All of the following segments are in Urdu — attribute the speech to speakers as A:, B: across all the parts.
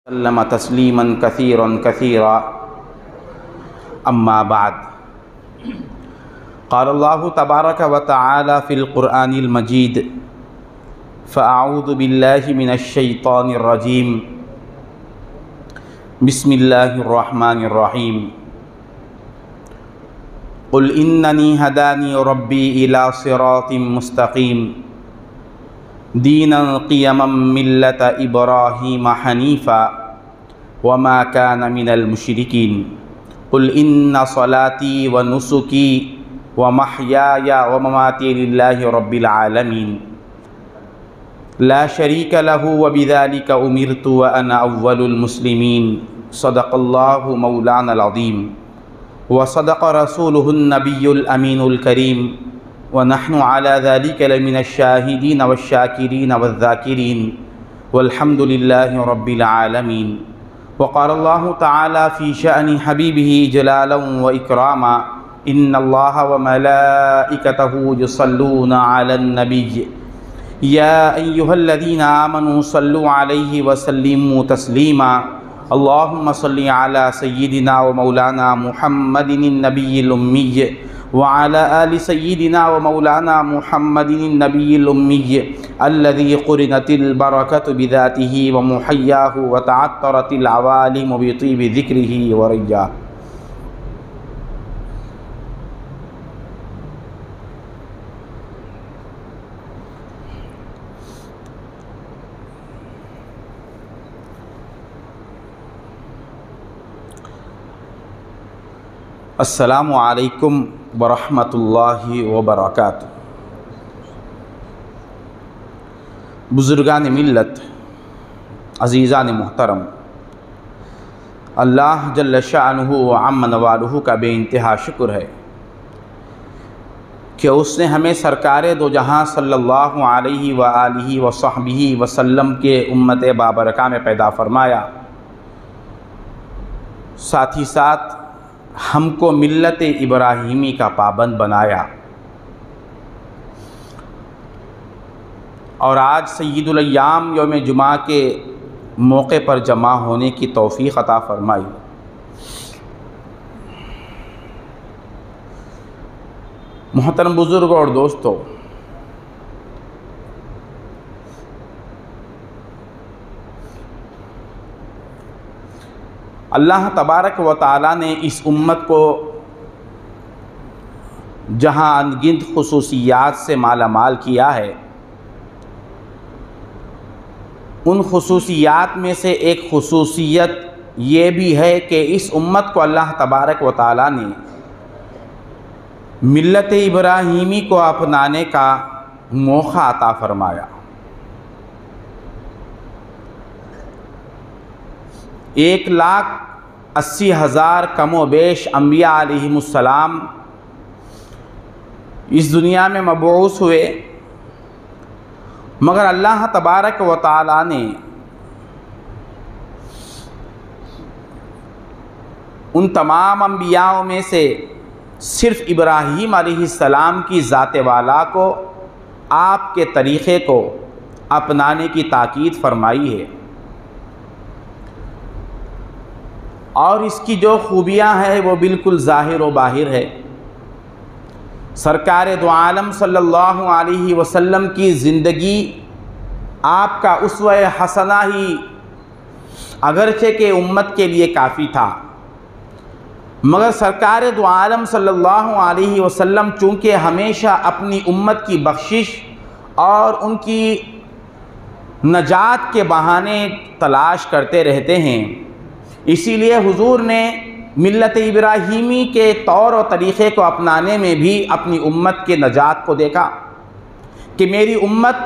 A: وسلم تسلیما کثیرا کثیرا اما بعد قال اللہ تبارک و تعالی فی القرآن المجید فاعوذ باللہ من الشیطان الرجیم بسم اللہ الرحمن الرحیم قل اننی ہدانی ربی الی صراط مستقیم دینا قیما ملت ابراہیم حنیفا وما کان من المشرکین قل ان صلاتی ونسکی ومحیای ومماتی للہ رب العالمین لا شریک لہ وبذلک امرت وانا اول المسلمین صدق اللہ مولانا العظیم وصدق رسولہ النبی الامین الکریم ونحن على ذلك لمن الشاهدين والشاكرين والذاكرين والحمد لله رب العالمين وقال الله تعالى في شأن حبيبه جلالا وإكراما إن الله وملائكته يصلون على النبي يا أيها الذين آمنوا صلوا عليه وسلموا تسليما اللهم صل على سيدنا ومولانا محمد النبي الأمي وعلى آل سيدنا ومولانا محمد النبي الأمي الذي قرنت البركة بذاته ومحياه وتعطرت العوالم بطيب ذكره ورجاه السلام علیکم ورحمۃ اللہ وبرکاتہ۔ بزرگان ملت، عزیزان محترم، اللہ جل شأنہ و عم نوالہ کا بے انتہا شکر ہے کہ اس نے ہمیں سرکار دو جہاں صلی اللہ علیہ وآلہ وصحبہ وسلم کے امت بابرکہ میں پیدا فرمایا، ساتھ ہی ساتھ ہم کو ملت ابراہیمی کا پابند بنایا، اور آج سید الایام یوم جمعہ کے موقع پر جمع ہونے کی توفیق عطا فرمائی۔ محترم بزرگ اور دوستو، اللہ تبارک و تعالیٰ نے اس امت کو جہاں انگنت خصوصیات سے مالا مال کیا ہے، ان خصوصیات میں سے ایک خصوصیت یہ بھی ہے کہ اس امت کو اللہ تبارک و تعالیٰ نے ملت ابراہیمی کو اپنانے کا موقع عطا فرمایا۔ 1,80,000 کم و بیش انبیاء علیہم السلام اس دنیا میں مبعوث ہوئے، مگر اللہ تبارک و تعالیٰ نے ان تمام انبیاء میں سے صرف ابراہیم علیہ السلام کی ذات والا کو، آپ کے طریقے کو اپنانے کی تاکید فرمائی ہے، اور اس کی جو خوبیاں ہیں وہ بالکل ظاہر و باہر ہے۔ سرکار دو عالم صلی اللہ علیہ وسلم کی زندگی آپ کا اسوہ حسنہ ہی اگرچہ کہ امت کے لیے کافی تھا، مگر سرکار دو عالم صلی اللہ علیہ وسلم چونکہ ہمیشہ اپنی امت کی بخشش اور ان کی نجات کے بہانے تلاش کرتے رہتے ہیں، اسی لیے حضور نے ملت ابراہیمی کے طور و طریقے کو اپنانے میں بھی اپنی امت کے نجات کو دیکھا کہ میری امت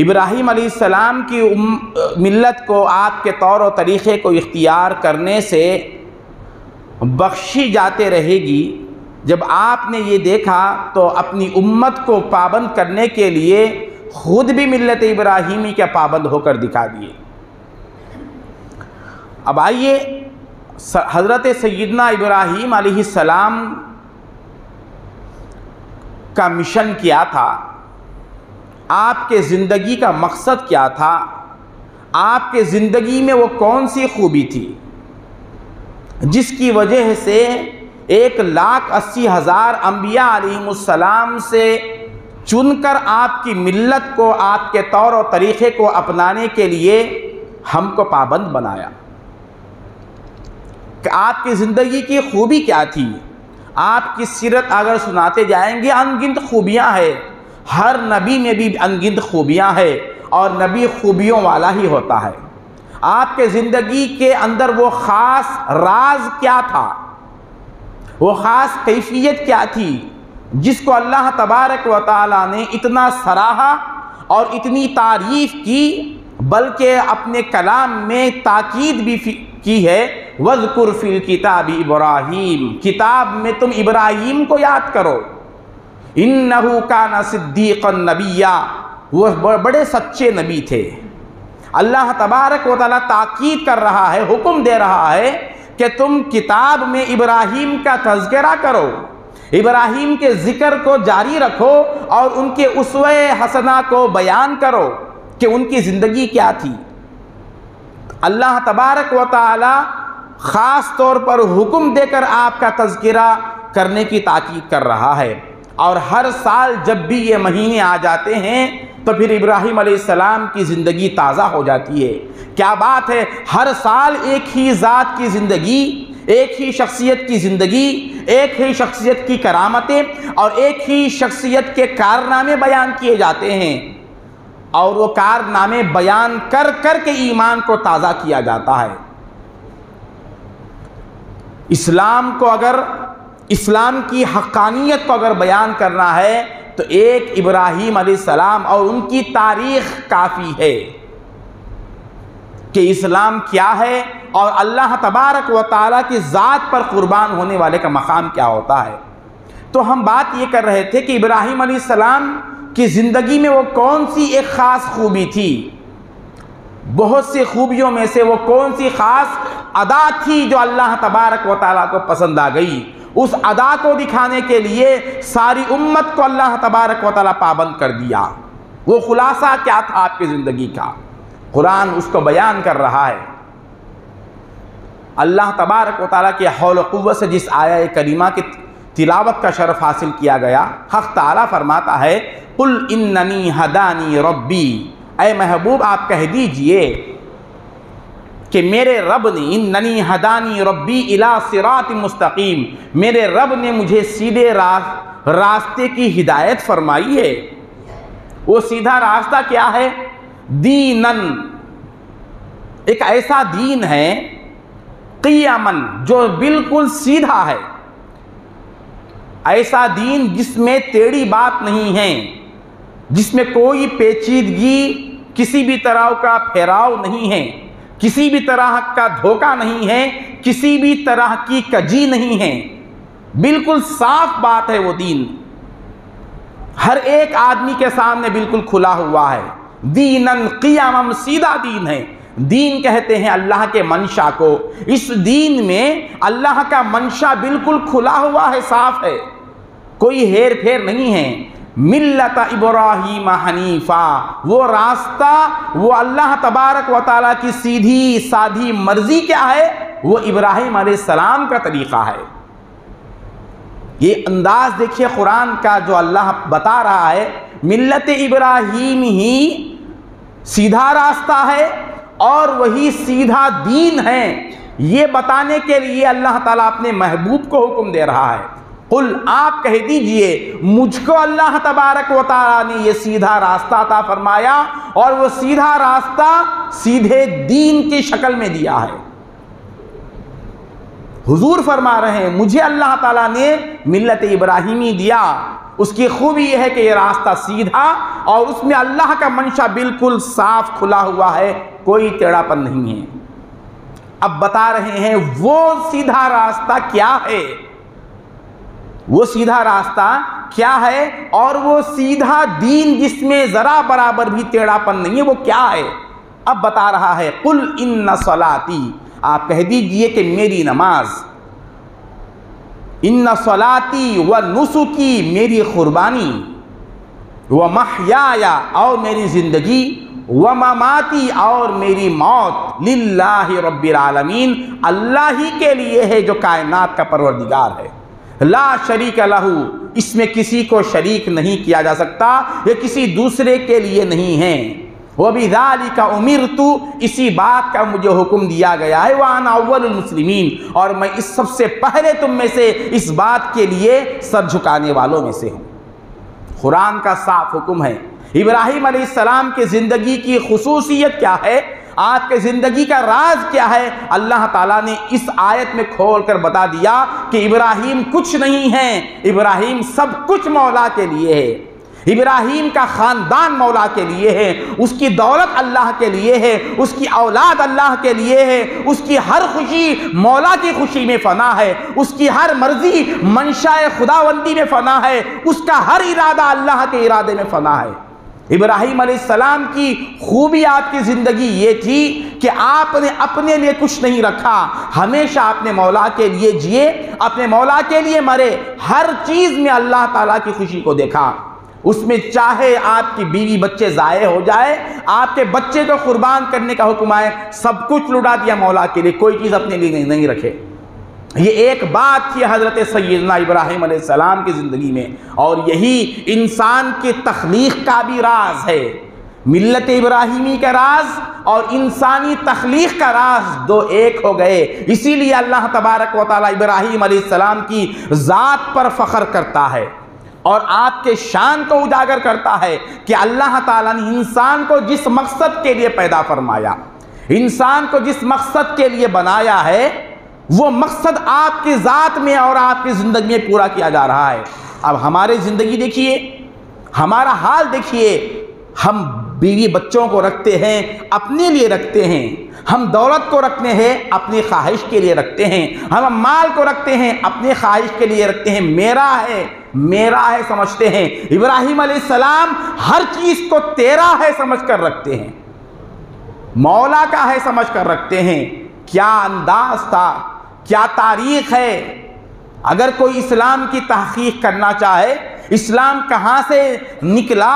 A: ابراہیم علیہ السلام کی ملت کو آپ کے طور و طریقے کو اختیار کرنے سے بخشی جاتے رہے گی۔ جب آپ نے یہ دیکھا تو اپنی امت کو پابند کرنے کے لیے خود بھی ملت ابراہیمی کے پابند ہو کر دکھا دیے۔ اب آئیے، حضرت سیدنا ابراہیم علیہ السلام کا مشن کیا تھا، آپ کے زندگی کا مقصد کیا تھا، آپ کے زندگی میں وہ کون سی خوبی تھی جس کی وجہ سے 1,80,000 انبیاء علیہم السلام سے چن کر آپ کی ملت کو، آپ کے طور و طریقے کو اپنانے کے لیے ہم کو پابند بنایا؟ کہ آپ کی زندگی کی خوبی کیا تھی؟ آپ کی سیرت اگر سناتے جائیں گے ان گنت خوبیاں ہیں، ہر نبی میں بھی ان گنت خوبیاں ہیں، اور نبی خوبیوں والا ہی ہوتا ہے۔ آپ کے زندگی کے اندر وہ خاص راز کیا تھا، وہ خاص کیفیت کیا تھی جس کو اللہ تبارک و تعالیٰ نے اتنا سراہا اور اتنی تعریف کی، بلکہ اپنے کلام میں تاکید بھی کی ہے، وَاذْكُرْ فِي الْكِتَابِ ابراہیم، کتاب میں تم ابراہیم کو یاد کرو، إِنَّهُ كَانَ صِدِّيقًا نَبِيًّا، وہ بڑے سچے نبی تھے۔ اللہ تبارک و تعالیٰ تاکید کر رہا ہے، حکم دے رہا ہے کہ تم کتاب میں ابراہیم کا تذکرہ کرو، ابراہیم کے ذکر کو جاری رکھو، اور ان کے اسوہ حسنہ کو بیان کرو کہ ان کی زندگی کیا تھی۔ اللہ تبارک و تعالی خاص طور پر حکم دے کر آپ کا تذکرہ کرنے کی تاکید کر رہا ہے، اور ہر سال جب بھی یہ مہینے آ جاتے ہیں تو پھر ابراہیم علیہ السلام کی زندگی تازہ ہو جاتی ہے۔ کیا بات ہے، ہر سال ایک ہی ذات کی زندگی، ایک ہی شخصیت کی زندگی، ایک ہی شخصیت کی کرامتیں اور ایک ہی شخصیت کے کارنامے بیان کیے جاتے ہیں، اور وہ کارنامے بیان کر کر کے ایمان کو تازہ کیا جاتا ہے۔ اسلام کی حقانیت کو اگر بیان کرنا ہے تو ایک ابراہیم علیہ السلام اور ان کی تاریخ کافی ہے کہ اسلام کیا ہے، اور اللہ تبارک و تعالیٰ کی ذات پر قربان ہونے والے کا مقام کیا ہوتا ہے۔ تو ہم بات یہ کر رہے تھے کہ ابراہیم علیہ السلام کی زندگی میں وہ کون سی ایک خاص خوبی تھی، بہت سی خوبیوں میں سے وہ کون سی خاص ادا تھی جو اللہ تبارک و تعالیٰ کو پسند آ گئی۔ اس ادا کو دکھانے کے لیے ساری امت کو اللہ تبارک و تعالیٰ پابند کر دیا۔ وہ خلاصہ کیا تھا آپ کی زندگی کا، قرآن اس کو بیان کر رہا ہے۔ اللہ تبارک و تعالیٰ کے حول و قوت سے جس آیہ کریمہ کی تلاوت کا شرف حاصل کیا گیا، حق تعالیٰ فرماتا ہے، قُلْ إِنَّنِي هَدَانِي رَبِّي، اے محبوب آپ کہہ دیجئے کہ میرے رب نے، اننی ہدانی ربی الی صراط مستقیم، میرے رب نے مجھے سیدھے راستے کی ہدایت فرمائی ہے۔ وہ سیدھا راستہ کیا ہے؟ دینن، ایک ایسا دین ہے، قیمن، جو بالکل سیدھا ہے، ایسا دین جس میں ٹیڑھی بات نہیں ہے، جس میں کوئی پیچیدگی، کسی بھی طرح کا پھیراؤ نہیں ہے، کسی بھی طرح کا دھوکہ نہیں ہے، کسی بھی طرح کی کجی نہیں ہے، بالکل صاف بات ہے۔ وہ دین ہر ایک آدمی کے سامنے بالکل کھلا ہوا ہے۔ دینن قیمم، سیدھا دین ہے۔ دین کہتے ہیں اللہ کے منشا کو، اس دین میں اللہ کا منشا بالکل کھلا ہوا ہے، صاف ہے، کوئی ہیر پھیر نہیں ہے۔ ملت ابراہیم حنیفا، وہ راستہ، وہ اللہ تبارک و تعالیٰ کی سیدھی سادھی مرضی کیا ہے؟ وہ ابراہیم علیہ السلام کا طریقہ ہے۔ یہ انداز دیکھیے قرآن کا جو اللہ بتا رہا ہے، ملت ابراہیم ہی سیدھا راستہ ہے اور وہی سیدھا دین ہے، یہ بتانے کے لیے اللہ تعالیٰ اپنے محبوب کو حکم دے رہا ہے۔ قل، آپ کہہ دیجئے، مجھ کو اللہ تبارک و تعالیٰ نے یہ سیدھا راستہ عطا فرمایا، اور وہ سیدھا راستہ سیدھے دین کی شکل میں دیا ہے۔ حضور فرما رہے ہیں مجھے اللہ تعالیٰ نے ملت ابراہیمی دیا، اس کی خوبی یہ ہے کہ یہ راستہ سیدھا، اور اس میں اللہ کا منشا بالکل صاف کھلا ہوا ہے، کوئی ٹیڑھا پن نہیں ہے۔ اب بتا رہے ہیں وہ سیدھا راستہ کیا ہے، وہ سیدھا راستہ کیا ہے، اور وہ سیدھا دین جس میں ذرا برابر بھی ٹیڑھا پن نہیں ہے، وہ کیا ہے؟ اب بتا رہا ہے، قل ان صلاتی، آپ کہہ دیجئے کہ میری نماز، ان صلاتی و نسکی، میری قربانی، و محیایا، اور میری زندگی، و مماتی، اور میری موت للہ رب العالمین، اللہ ہی کے لیے ہے جو کائنات کا پروردگار ہے، لا شریک لہ، اس میں کسی کو شریک نہیں کیا جا سکتا، یہ کسی دوسرے کے لیے نہیں ہے۔ وَبِذَلِكَ أُمِرْتُ، اسی بات کا مجھے حکم دیا گیا ہے، وَأَنَا أَوَّلُ الْمُسْلِمِينَ، اور میں اس سب سے پہلے تم میں سے اس بات کے لیے سر جھکانے والوں میں سے ہوں۔ قرآن کا صاف حکم ہے۔ ابراہیم علیہ السلام کی زندگی کی خصوصیت کیا ہے، آپ کے زندگی کا راز کیا ہے، اللہ تعالیٰ نے اس آیت میں کھول کر بتا دیا کہ ابراہیم کچھ نہیں ہے، ابراہیم سب کچھ مولا کے لیے ہے، ابراہیم کا خاندان مولا کے لیے ہے، اس کی دولت اللہ کے لیے ہے، اس کی اولاد اللہ کے لیے ہے، اس کی ہر خوشی مولا کی خوشی میں فنا ہے، اس کی ہر مرضی منشاء خداوندی میں فنا ہے، اس کا ہر ارادہ اللہ کے ارادے میں فنا ہے۔ ابراہیم علیہ السلام کی خوبی آپ کی زندگی یہ تھی کہ آپ نے اپنے لیے کچھ نہیں رکھا، ہمیشہ اپنے مولا کے لیے جیے، اپنے مولا کے لیے مرے، ہر چیز میں اللہ تعالیٰ کی خوشی کو دیکھا۔ اس میں چاہے آپ کی بیوی بچے ضائع ہو جائے، آپ کے بچے کو قربان کرنے کا حکم آئے، سب کچھ لٹا دیا مولا کے لیے، کوئی چیز اپنے لیے نہیں رکھے۔ یہ ایک بات تھی حضرت سیدنا ابراہیم علیہ السلام کی زندگی میں، اور یہی انسان کی تخلیق کا بھی راز ہے۔ ملت ابراہیمی کا راز اور انسانی تخلیق کا راز دو ایک ہو گئے، اسی لیے اللہ تبارک و تعالی ابراہیم علیہ السلام کی ذات پر فخر کرتا ہے اور آپ کے شان کو اجاگر کرتا ہے کہ اللہ تعالیٰ نے انسان کو جس مقصد کے لیے پیدا فرمایا، انسان کو جس مقصد کے لیے بنایا ہے، وہ مقصد آپ کی ذات میں اور آپ کی زندگی میں پورا کیا جا رہا ہے۔ اب ہماری زندگی دیکھیے، ہمارا حال دیکھیے، ہم بیوی بچوں کو رکھتے ہیں، اپنے لیے رکھتے ہیں، ہم دولت کو رکھتے ہیں، اپنی خواہش کے لیے رکھتے ہیں، ہم مال کو رکھتے ہیں، اپنی خواہش کے لیے رکھتے ہیں، میرا ہے سمجھتے ہیں۔ ابراہیم علیہ السلام ہر چیز کو تیرا ہے سمجھ کر رکھتے ہیں، مولا کا ہے سمجھ کر رکھتے ہیں۔ کیا انداز تھا، کیا تاریخ ہے۔ اگر کوئی اسلام کی تحقیق کرنا چاہے، اسلام کہاں سے نکلا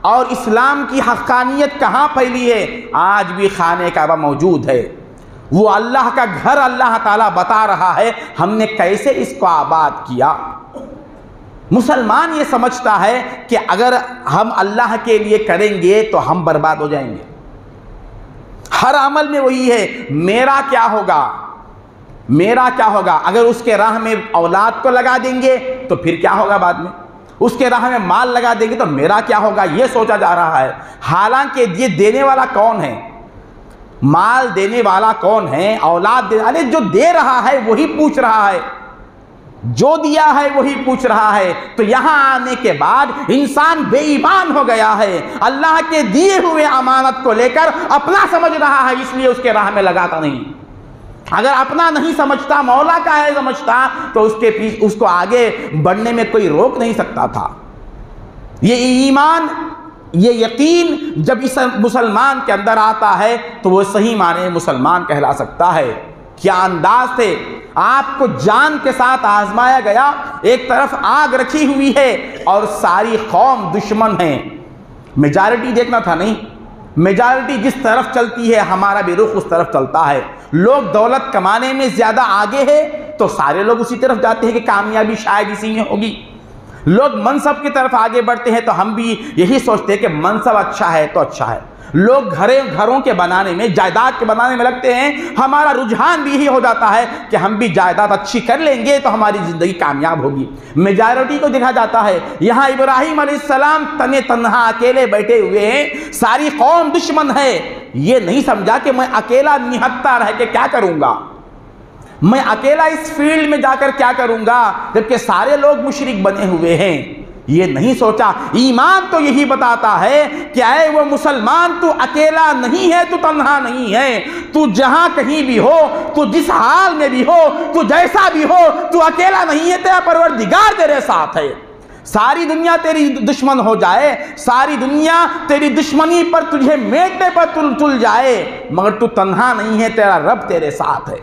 A: اور اسلام کی حقانیت کہاں پھیلی ہے، آج بھی خانہ کعبہ موجود ہے، وہ اللہ کا گھر اللہ تعالیٰ بتا رہا ہے ہم نے کیسے اس کو آباد کیا۔ مسلمان یہ سمجھتا ہے کہ اگر ہم اللہ کے لیے کریں گے تو ہم برباد ہو جائیں گے، ہر عمل میں وہی ہے، میرا کیا ہوگا، میرا کیا ہوگا۔ اگر اس کے راہ میں اولاد کو لگا دیں گے تو پھر کیا ہوگا، بعد میں اس کے راہ میں مال لگا دیں گے تو میرا کیا ہوگا، یہ سوچا جا رہا ہے۔ حالانکہ یہ دینے والا کون ہے، مال دینے والا کون ہے، اولاد دینے والے، جو دے رہا ہے وہی پوچھ رہا ہے، جو دیا ہے وہی پوچھ رہا ہے۔ تو یہاں آنے کے بعد انسان بے ایمان ہو گیا ہے، اللہ کے دیے ہوئے امانت کو لے کر اپنا سمجھ رہا ہے، اس لیے اس کے راہ میں لگاتا نہیں۔ اگر اپنا نہیں سمجھتا، مولا کا ہے سمجھتا، تو اس کے پیچھے اس کو آگے بڑھنے میں کوئی روک نہیں سکتا تھا۔ یہ ایمان، یہ یقین جب اس مسلمان کے اندر آتا ہے تو وہ صحیح معنی میں مسلمان کہلا سکتا ہے۔ کیا انداز تھے، آپ کو جان کے ساتھ آزمایا گیا، ایک طرف آگ رکھی ہوئی ہے اور ساری قوم دشمن ہے۔ میجارٹی دیکھنا تھا نہیں، میجارٹی جس طرف چلتی ہے ہمارا بھی رخ اس طرف چلتا ہے۔ لوگ دولت کمانے میں زیادہ آگے ہے تو سارے لوگ اسی طرف جاتے ہیں کہ کامیابی شاید اسی میں ہوگی۔ لوگ منصب کی طرف آگے بڑھتے ہیں تو ہم بھی یہی سوچتے ہیں کہ منصب اچھا ہے تو اچھا ہے۔ لوگ گھروں کے بنانے میں، جائیداد کے بنانے میں لگتے ہیں، ہمارا رجحان بھی یہی ہو جاتا ہے کہ ہم بھی جائیداد اچھی کر لیں گے تو ہماری زندگی کامیاب ہوگی۔ میجارٹی کو دیکھا جاتا ہے، یہاں ابراہیم علیہ السلام تنہا اکیلے بیٹھے ہوئے ہیں، ساری قوم دشمن ہے، یہ نہیں سمجھا کہ میں اکیلا نہتا رہ کے کیا کروں گا، میں اکیلا اس فیلڈ میں جا کر کیا کروں گا جبکہ سارے لوگ مشرک بنے ہوئے ہیں، یہ نہیں سوچا۔ ایمان تو یہی بتاتا ہے کہ اے وہ مسلمان، تو اکیلا نہیں ہے، تو تنہا نہیں ہے، تو جہاں کہیں بھی ہو، تو جس حال میں بھی ہو، تو جیسا بھی ہو، تو اکیلا نہیں ہے، تیرا پروردگار تیرے ساتھ ہے۔ ساری دنیا تیری دشمن ہو جائے، ساری دنیا تیری دشمنی پر تجھے میٹنے پر تل جائے، مگر تو تنہا نہیں ہے، تیرا رب تیرے ساتھ ہے۔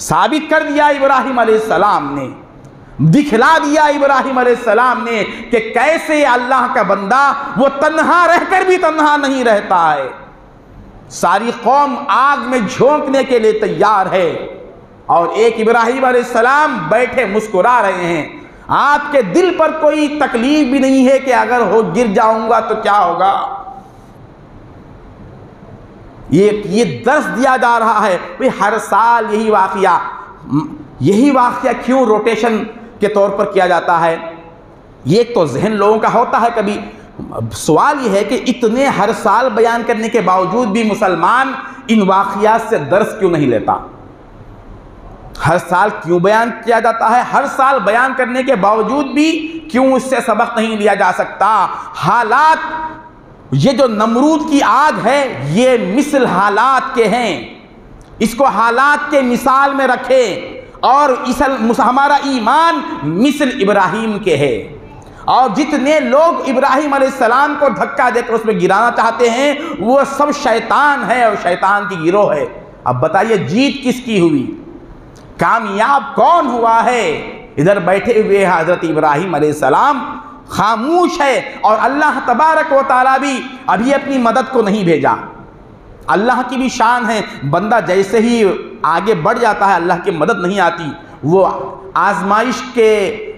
A: ثابت کر دیا ابراہیم علیہ السلام نے۔ دکھلا دیا ابراہیم علیہ السلام نے کہ کیسے اللہ کا بندہ وہ تنہا رہ کر بھی تنہا نہیں رہتا ہے، ساری قوم آگ میں جھونکنے کے لیے تیار ہے، اور ایک ابراہیم علیہ السلام بیٹھے مسکرا رہے ہیں۔ آپ کے دل پر کوئی تکلیف بھی نہیں ہے کہ اگر گر جاؤں گا تو کیا ہوگا۔ یہ درس دیا جا رہا ہے ہر سال یہی واقعہ کیوں روٹیشن کے طور پر کیا جاتا ہے۔ یہ تو ذہن لوگوں کا ہوتا ہے کبھی، سوال یہ ہے کہ اتنے ہر سال بیان کرنے کے باوجود بھی مسلمان ان واقعات سے درس کیوں نہیں لیتا؟ ہر سال کیوں بیان کیا جاتا ہے؟ ہر سال بیان کرنے کے باوجود بھی کیوں اس سے سبق نہیں لیا جا سکتا؟ حالات، یہ جو نمرود کی آگ ہے یہ مثل حالات کے ہیں، اس کو حالات کے مثال میں رکھیں، اور ہمارا ایمان مثل ابراہیم کے ہے، اور جتنے لوگ ابراہیم علیہ السلام کو دھکا دے کر اس میں گرانا چاہتے ہیں وہ سب شیطان ہے اور شیطان کی گروہ ہے۔ اب بتائیے جیت کس کی ہوئی؟ کامیاب کون ہوا ہے؟ ادھر بیٹھے ہوئے حضرت ابراہیم علیہ السلام خاموش ہے، اور اللہ تبارک و تعالیٰ بھی ابھی اپنی مدد کو نہیں بھیجا۔ اللہ کی بھی شان ہے، بندہ جیسے ہی آگے بڑھ جاتا ہے اللہ کی مدد نہیں آتی، وہ آزمائش کے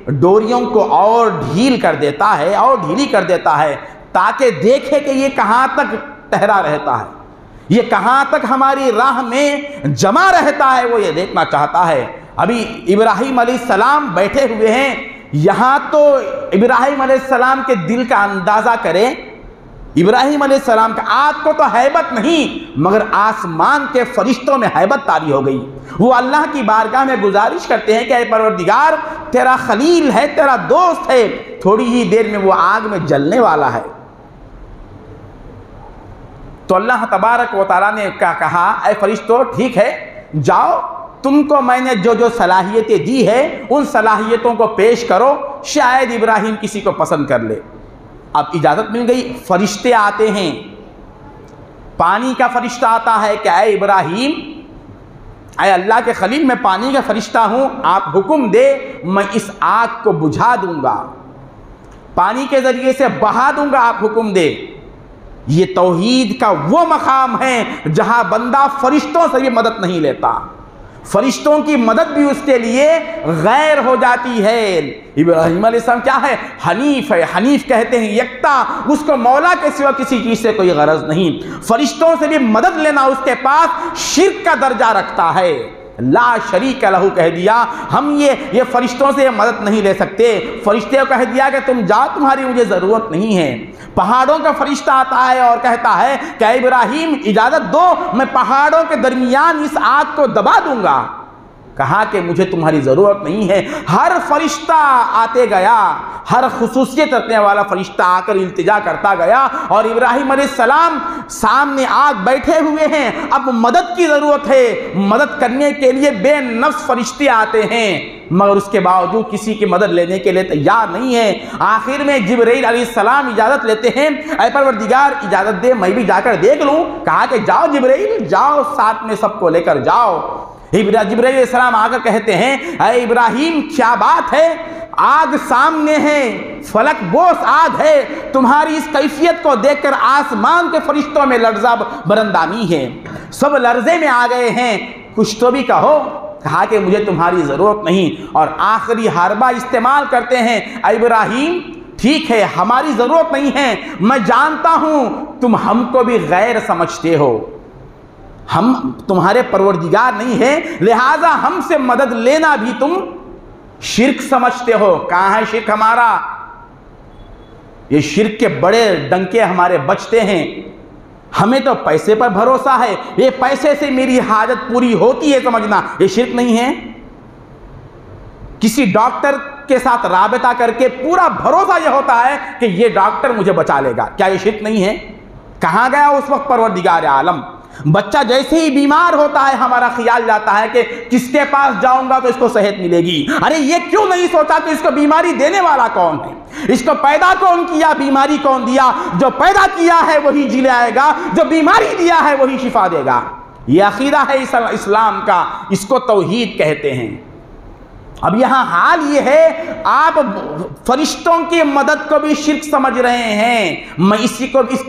A: ڈوریوں کو اور ڈھیل کر دیتا ہے اور ڈھیلی کر دیتا ہے، تاکہ دیکھے کہ یہ کہاں تک ٹہرا رہتا ہے، یہ کہاں تک ہماری راہ میں جمع رہتا ہے، وہ یہ دیکھنا چاہتا ہے۔ ابھی ابراہیم علیہ السلام بیٹھے ہوئے ہیں، یہاں تو ابراہیم علیہ السلام کے دل کا اندازہ کریں، ابراہیم علیہ السلام کا آپ کو تو ہیبت نہیں، مگر آسمان کے فرشتوں میں ہیبت طاری ہو گئی۔ وہ اللہ کی بارگاہ میں گزارش کرتے ہیں کہ اے پروردگار، تیرا خلیل ہے، تیرا دوست ہے، تھوڑی ہی دیر میں وہ آگ میں جلنے والا ہے۔ تو اللہ تبارک و تعالیٰ نے کہا اے فرشتوں ٹھیک ہے، جاؤ، تم کو میں نے جو صلاحیتیں دی ہے ان صلاحیتوں کو پیش کرو، شاید ابراہیم کسی کو پسند کر لے۔ اب اجازت مل گئی، فرشتے آتے ہیں، پانی کا فرشتہ آتا ہے کہ اے ابراہیم، اے اللہ کے خلیل، میں پانی کا فرشتہ ہوں، آپ حکم دے میں اس آگ کو بجھا دوں گا، پانی کے ذریعے سے بہا دوں گا، آپ حکم دے۔ یہ توحید کا وہ مقام ہے جہاں بندہ فرشتوں سے بھی مدد نہیں لیتا، فرشتوں کی مدد بھی اس کے لیے غیر ہو جاتی ہے۔ ابراہیم علیہ السلام کیا ہے؟ حنیف ہے، حنیف کہتے ہیں یکتا، اس کو مولا کے سوا کسی چیز سے کوئی غرض نہیں، فرشتوں سے بھی مدد لینا اس کے پاس شرک کا درجہ رکھتا ہے، لا شریک لہ کہہ دیا، ہم یہ فرشتوں سے مدد نہیں لے سکتے۔ فرشتے کو کہہ دیا کہ تم جاؤ، تمہاری مجھے ضرورت نہیں ہے۔ پہاڑوں کا فرشتہ آتا ہے اور کہتا ہے کہ اے ابراہیم اجازت دو، میں پہاڑوں کے درمیان اس آگ کو دبا دوں گا۔ کہا کہ مجھے تمہاری ضرورت نہیں ہے۔ ہر فرشتہ آتے گیا، ہر خصوصیت رکھنے والا فرشتہ آ کر التجا کرتا گیا، اور ابراہیم علیہ السلام سامنے آگ بیٹھے ہوئے ہیں، اب مدد کی ضرورت ہے، مدد کرنے کے لیے بے نفس فرشتے آتے ہیں، مگر اس کے باوجود کسی کی مدد لینے کے لیے تیار نہیں ہے۔ آخر میں جبرائیل علیہ السلام اجازت لیتے ہیں، اے پروردگار اجازت دے میں بھی جا کر دیکھ لوں۔ کہا کہ جاؤ جبرائیل، جاؤ، ساتھ میں سب کو لے کر جاؤ۔ جبرائیل علیہ السلام آ کر کہتے ہیں اے ابراہیم کیا بات ہے، آگ سامنے ہے، فلک بوس آگ ہے، تمہاری اس کیفیت کو دیکھ کر آسمان کے فرشتوں میں لرزہ برندامی ہے، سب لرزے میں آ گئے ہیں، کچھ تو بھی کہو۔ کہا کہ مجھے تمہاری ضرورت نہیں، اور آخری حربہ استعمال کرتے ہیں، اے ابراہیم ٹھیک ہے ہماری ضرورت نہیں ہے، میں جانتا ہوں تم ہم کو بھی غیر سمجھتے ہو، ہم تمہارے پروردگار نہیں ہیں، لہٰذا ہم سے مدد لینا بھی تم شرک سمجھتے ہو۔ کہاں ہے شرک ہمارا؟ یہ شرک کے بڑے ڈنکے ہمارے بجتے ہیں، ہمیں تو پیسے پر بھروسہ ہے، یہ پیسے سے میری حاجت پوری ہوتی ہے سمجھنا، یہ شرک نہیں ہے؟ کسی ڈاکٹر کے ساتھ رابطہ کر کے پورا بھروسہ یہ ہوتا ہے کہ یہ ڈاکٹر مجھے بچا لے گا، کیا یہ شرک نہیں ہے؟ کہاں گیا اس وقت پروردگار عالم؟ بچہ جیسے ہی بیمار ہوتا ہے ہمارا خیال جاتا ہے کہ کس کے پاس جاؤں گا تو اس کو صحت ملے گی۔ ارے یہ کیوں نہیں سوچا کہ اس کو بیماری دینے والا کون ہے، اس کو پیدا کون کیا، بیماری کون دیا؟ جو پیدا کیا ہے وہی جی لائے گا، جو بیماری دیا ہے وہی شفا دے گا۔ یہ عقیدہ ہے اسلام کا، اس کو توحید کہتے ہیں۔ اب یہاں حال یہ ہے آپ فرشتوں کی مدد کو بھی شرک سمجھ رہے ہیں، میں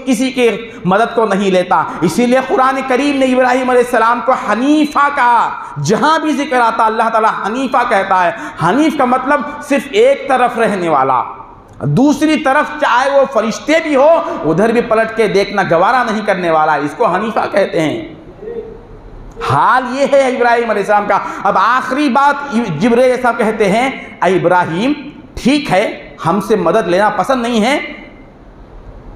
A: کسی کی مدد کو نہیں لیتا۔ اسی لیے قرآن کریم نے ابراہیم علیہ السلام کو حنیفہ کہا۔ جہاں بھی ذکر آتا اللہ تعالیٰ حنیفہ کہتا ہے۔ حنیف کا مطلب صرف ایک طرف رہنے والا، دوسری طرف چاہے وہ فرشتے بھی ہو ادھر بھی پلٹ کے دیکھنا گوارا نہیں کرنے والا، اس کو حنیفہ کہتے ہیں۔ حال یہ ہے ابراہیم علیہ السلام کا۔ اب آخری بات جبرائیل علیہ السلام کہتے ہیں، اے ابراہیم ٹھیک ہے ہم سے مدد لینا پسند نہیں ہے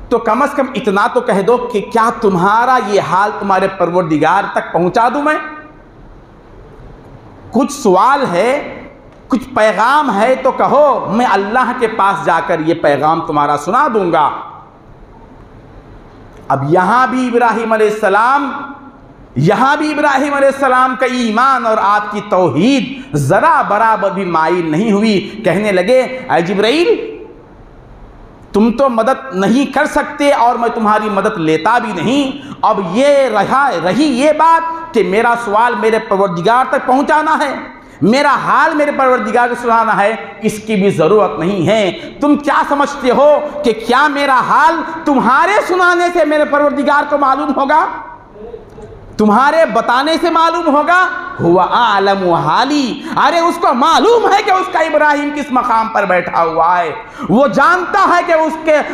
A: تو کم از کم اتنا تو کہہ دو کہ کیا تمہارا یہ حال تمہارے پروردگار تک پہنچا دوں میں؟ کچھ سوال ہے، کچھ پیغام ہے تو کہو، میں اللہ کے پاس جا کر یہ پیغام تمہارا سنا دوں گا۔ اب یہاں بھی ابراہیم علیہ السلام کا ایمان اور آپ کی توحید ذرا برابر بھی مائل نہیں ہوئی۔ کہنے لگے، اے جبرائیل تم تو مدد نہیں کر سکتے اور میں تمہاری مدد لیتا بھی نہیں۔ اب یہ رہی یہ بات کہ میرا سوال میرے پروردگار تک پہنچانا ہے، میرا حال میرے پروردگار کو سنانا ہے، اس کی بھی ضرورت نہیں ہے۔ تم کیا سمجھتے ہو کہ کیا میرا حال تمہارے سنانے سے میرے پروردگار کو معلوم ہوگا؟ تمہارے بتانے سے معلوم ہوگا؟ ہوا عالم حالی، ارے اس کو معلوم ہے کہ اس کا ابراہیم کس مقام پر بیٹھا ہوا ہے، وہ جانتا ہے کہ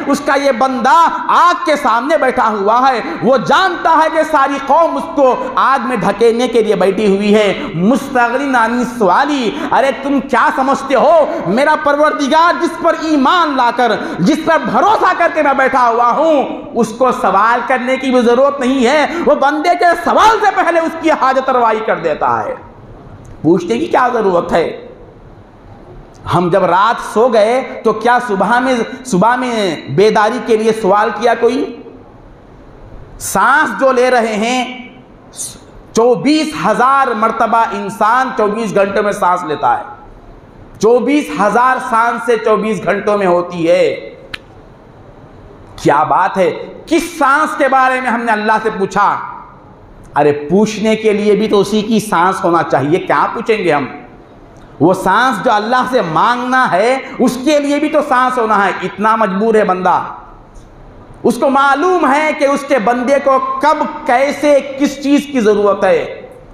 A: اس کا یہ بندہ آگ کے سامنے بیٹھا ہوا ہے، وہ جانتا ہے کہ ساری قوم اس کو آگ میں دھکیلنے کے لیے بیٹھی ہوئی ہے۔ مستغنی عن السوالی، ارے تم کیا سمجھتے ہو میرا پروردگار جس پر ایمان لا کر، جس پر بھروسہ کر کے میں بیٹھا ہوا ہوں، اس کو سوال کرنے کی بھی ضرورت نہیں ہے، وہ بندے کے سوال سے پہلے اس کی حاجت روائی کر دیتا ہے، پوچھنے کی کیا ضرورت ہے؟ ہم جب رات سو گئے تو کیا صبح میں بیداری کے لیے سوال کیا کوئی؟ سانس جو لے رہے ہیں 24,000 مرتبہ انسان 24 گھنٹوں میں سانس لیتا ہے، 24,000 سانس سے 24 گھنٹوں میں ہوتی ہے۔ کیا بات ہے، کس سانس کے بارے میں ہم نے اللہ سے پوچھا؟ ارے پوچھنے کے لیے بھی تو اسی کی سانس ہونا چاہیے، کیا پوچھیں گے ہم؟ وہ سانس جو اللہ سے مانگنا ہے اس کے لیے بھی تو سانس ہونا ہے۔ اتنا مجبور ہے بندہ، اس کو معلوم ہے کہ اس کے بندے کو کب کیسے کس چیز کی ضرورت ہے۔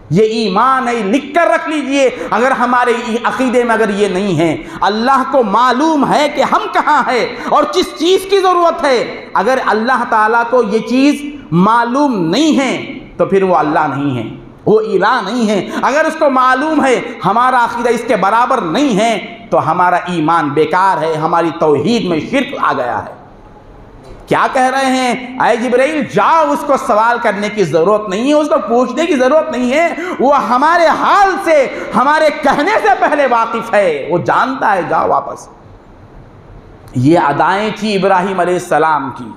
A: یہ ایمان ہے، لکھ کر رکھ لیجئے، اگر ہمارے عقیدے میں اگر یہ نہیں ہے، اللہ کو معلوم ہے کہ ہم کہاں ہیں اور کس چیز کی ضرورت ہے۔ اگر اللہ تعالیٰ کو یہ چیز معلوم نہیں ہے تو پھر وہ اللہ نہیں ہے، وہ الہ نہیں ہے۔ اگر اس کو معلوم ہے ہمارا عقیدہ اس کے برابر نہیں ہے تو ہمارا ایمان بیکار ہے، ہماری توحید میں شرک آ گیا ہے۔ کیا کہہ رہے ہیں؟ اے جبرائیل جاؤ، اس کو سوال کرنے کی ضرورت نہیں ہے، اس کو پوچھنے کی ضرورت نہیں ہے، وہ ہمارے حال سے ہمارے کہنے سے پہلے واقف ہے، وہ جانتا ہے، جاؤ واپس۔ یہ ادائیں تھی ابراہیم علیہ السلام کی،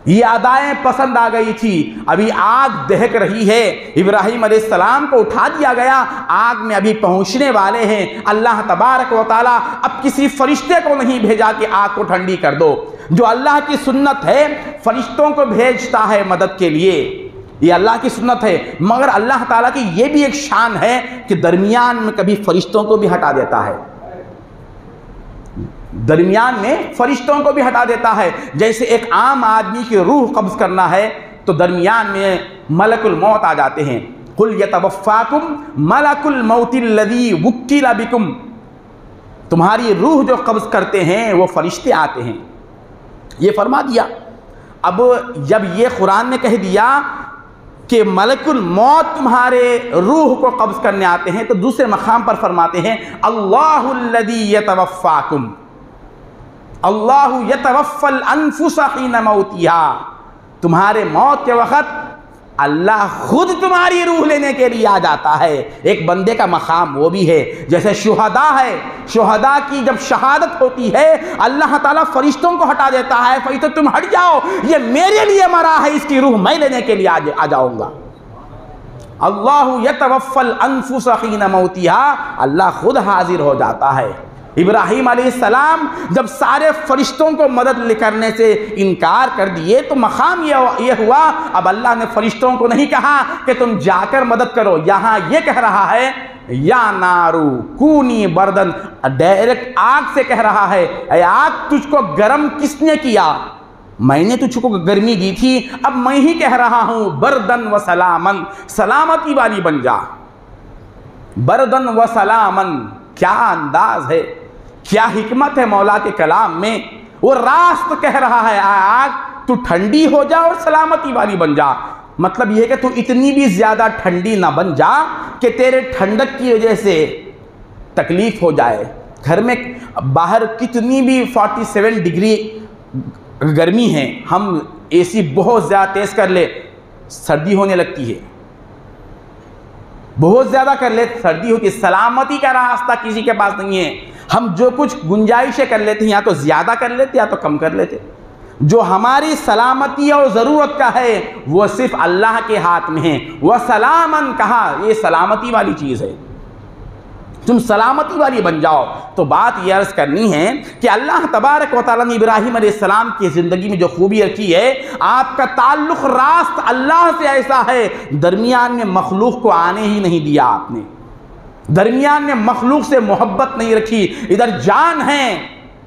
A: یہ ادائیں پسند آ گئی تھی۔ ابھی آگ دہک رہی ہے، ابراہیم علیہ السلام کو اٹھا دیا گیا، آگ میں ابھی پہنچنے والے ہیں۔ اللہ تبارک و تعالیٰ اب کسی فرشتے کو نہیں بھیجا کہ آگ کو ٹھنڈی کر دو۔ جو اللہ کی سنت ہے فرشتوں کو بھیجتا ہے مدد کے لیے، یہ اللہ کی سنت ہے، مگر اللہ تعالیٰ کی یہ بھی ایک شان ہے کہ درمیان میں کبھی فرشتوں کو بھی ہٹا دیتا ہے، درمیان میں فرشتوں کو بھی ہٹا دیتا ہے۔ جیسے ایک عام آدمی کی روح قبض کرنا ہے تو درمیان میں ملک الموت آ جاتے ہیں، قُلْ يَتَوَفَّاكُمْ مَلَكُ الْمَوْتِ الَّذِي وُكِّلَ بِكُمْ، تمہاری روح جو قبض کرتے ہیں وہ فرشتے آتے ہیں، یہ فرما دیا۔ اب جب یہ قرآن نے کہہ دیا کہ ملک الموت تمہارے روح کو قبض کرنے آتے ہیں، تو دوسرے مقام پر فرماتے ہیں اللہ الذی یتوفاکم، اللہ یتوفی الانفس حین موتها، تمہارے موت کے وقت اللہ خود تمہاری روح لینے کے لیے آ جاتا ہے۔ ایک بندے کا مقام وہ بھی ہے، جیسے شہداء ہے، شہداء کی جب شہادت ہوتی ہے اللہ تعالیٰ فرشتوں کو ہٹا دیتا ہے، فرشتوں تم ہٹ جاؤ، یہ میرے لیے مرا ہے، اس کی روح میں لینے کے لیے آ جاؤں گا۔ اللہ یتوفی الانفس حین موتها، اللہ خود حاضر ہو جاتا ہے۔ ابراہیم علیہ السلام جب سارے فرشتوں کو مدد کرنے سے انکار کر دیے تو مقام یہ ہوا، اب اللہ نے فرشتوں کو نہیں کہا کہ تم جا کر مدد کرو، یہاں یہ کہہ رہا ہے یا نارو کونی بردن، ڈائریکٹ آگ سے کہہ رہا ہے اے آگ تجھ کو گرم کس نے کیا؟ میں نے تجھ کو گرمی دی تھی، اب میں ہی کہہ رہا ہوں بردن و سلامن، سلامتی والی بن جا۔ بردن و سلامن، کیا انداز ہے، کیا حکمت ہے مولا کے کلام میں۔ وہ راست کہہ رہا ہے آگ تو ٹھنڈی ہو جا اور سلامتی والی بن جا، مطلب یہ کہ تو اتنی بھی زیادہ ٹھنڈی نہ بن جا کہ تیرے ٹھنڈک کی وجہ سے تکلیف ہو جائے۔ گھر میں باہر کتنی بھی 47 ڈگری گرمی ہے، ہم اے سی بہت زیادہ تیز کر لے سردی ہونے لگتی ہے، بہت زیادہ کر لے سردی ہوتی ہے۔ سلامتی کا راستہ کسی کے پاس نہیں ہے، ہم جو کچھ گنجائشیں کر لیتے ہیں یا تو زیادہ کر لیتے یا تو کم کر لیتے۔ جو ہماری سلامتی اور ضرورت کا ہے وہ صرف اللہ کے ہاتھ میں ہے۔ وَسَلَامًا کہا، یہ سلامتی والی چیز ہے، تم سلامتی والی بن جاؤ۔ تو بات یہ عرض کرنی ہے کہ اللہ تبارک و تعالیٰ نے ابراہیم علیہ السلام کی زندگی میں جو خوبی رکھی ہے، آپ کا تعلق راست اللہ سے ایسا ہے، درمیان میں مخلوق کو آنے ہی نہیں دیا آپ نے، درمیان میں مخلوق سے محبت نہیں رکھی، ادھر جان ہے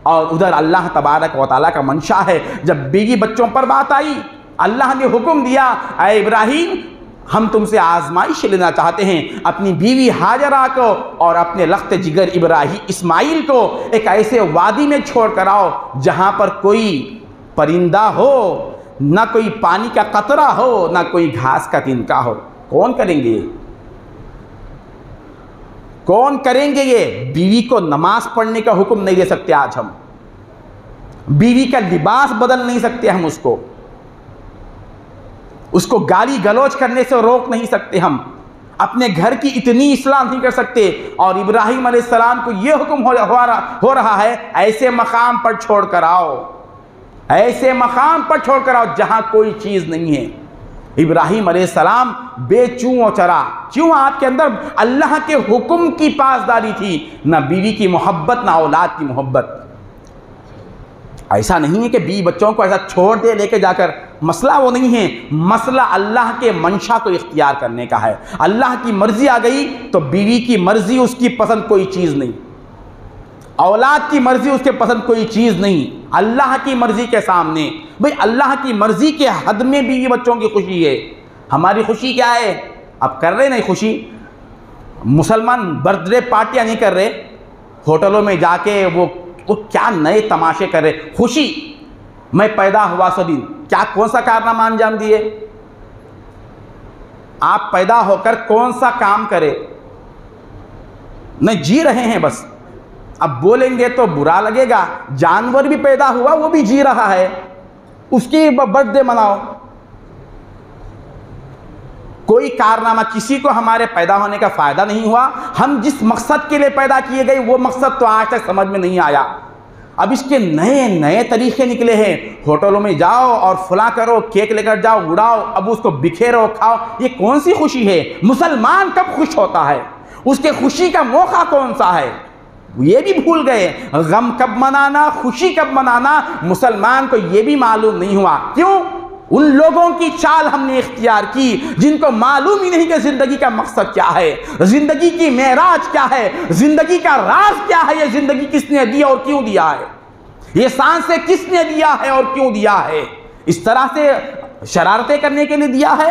A: اور ادھر اللہ تبارک و تعالیٰ کا منشا ہے۔ جب بیوی بچوں پر بات آئی، اللہ نے حکم دیا اے ابراہیم ہم تم سے آزمائش لینا چاہتے ہیں، اپنی بیوی ہاجرہ کو اور اپنے لخت جگر ابراہیم اسماعیل کو ایک ایسے وادی میں چھوڑ کر آؤ جہاں پر کوئی پرندہ ہو، نہ کوئی پانی کا قطرہ ہو، نہ کوئی گھاس کا تنکا ہو۔ کون کریں گے یہ؟ کون کریں گے یہ؟ بیوی کو نماز پڑھنے کا حکم نہیں دے سکتے آج ہم، بیوی کا لباس بدل نہیں سکتے ہم، اس کو گالی گلوچ کرنے سے روک نہیں سکتے ہم، اپنے گھر کی اتنی اصلاح نہیں کر سکتے۔ اور ابراہیم علیہ السلام کو یہ حکم ہو رہا ہے ایسے مقام پر چھوڑ کر آؤ، ایسے مقام پر چھوڑ کر آؤ جہاں کوئی چیز نہیں ہے۔ ابراہیم علیہ السلام بے چوں و چرا، کیوں؟ آپ کے اندر اللہ کے حکم کی پاسداری تھی، نہ بیوی کی محبت نہ اولاد کی محبت۔ ایسا نہیں ہے کہ بیوی بچوں کو ایسا چھوڑ دے لے کے جا کر، مسئلہ وہ نہیں ہے، مسئلہ اللہ کے منشا کو اختیار کرنے کا ہے۔ اللہ کی مرضی آ گئی تو بیوی کی مرضی اس کی پسند کوئی چیز نہیں، اولاد کی مرضی اس کے پسند کوئی چیز نہیں، اللہ کی مرضی کے سامنے بھئی اللہ کی مرضی کے حد میں بیوی بچوں کی خوشی ہے۔ ہماری خوشی کیا ہے؟ اب کر رہے نہیں خوشی، مسلمان برتھ ڈے پارٹیاں نہیں کر رہے، ہوٹلوں میں جا کے وہ کیا نئے تماشے کر رہے۔ خوشی میں پیدا ہوا سو دن، کیا کون سا کارنامہ انجام دیے؟ آپ پیدا ہو کر کون سا کام کرے؟ نہیں، جی رہے ہیں بس۔ اب بولیں گے تو برا لگے گا، جانور بھی پیدا ہوا وہ بھی جی رہا ہے، اس کی برتھ ڈے مناؤ۔ کوئی کارنامہ کسی کو ہمارے پیدا ہونے کا فائدہ نہیں ہوا، ہم جس مقصد کے لیے پیدا کیے گئے وہ مقصد تو آج تک سمجھ میں نہیں آیا۔ اب اس کے نئے نئے طریقے نکلے ہیں، ہوٹلوں میں جاؤ اور فلاں کرو، کیک لے کر جاؤ، اڑاؤ، اب اس کو بکھیرو، کھاؤ۔ یہ کون سی خوشی ہے؟ مسلمان کب خوش ہوتا ہے؟ اس کے خوشی کا موقع کون سا ہے؟ یہ بھی بھول گئے، غم کب منانا، خوشی کب منانا مسلمان کو یہ بھی معلوم نہیں ہوا۔ کیوں؟ ان لوگوں کی چال ہم نے اختیار کی جن کو معلوم ہی نہیں کہ زندگی کا مقصد کیا ہے، زندگی کی معراج کیا ہے، زندگی کا راز کیا ہے، یہ زندگی کس نے دیا اور کیوں دیا ہے، یہ سانسیں کس نے دیا ہے اور کیوں دیا ہے۔ اس طرح سے شرارتیں کرنے کے لیے دیا ہے؟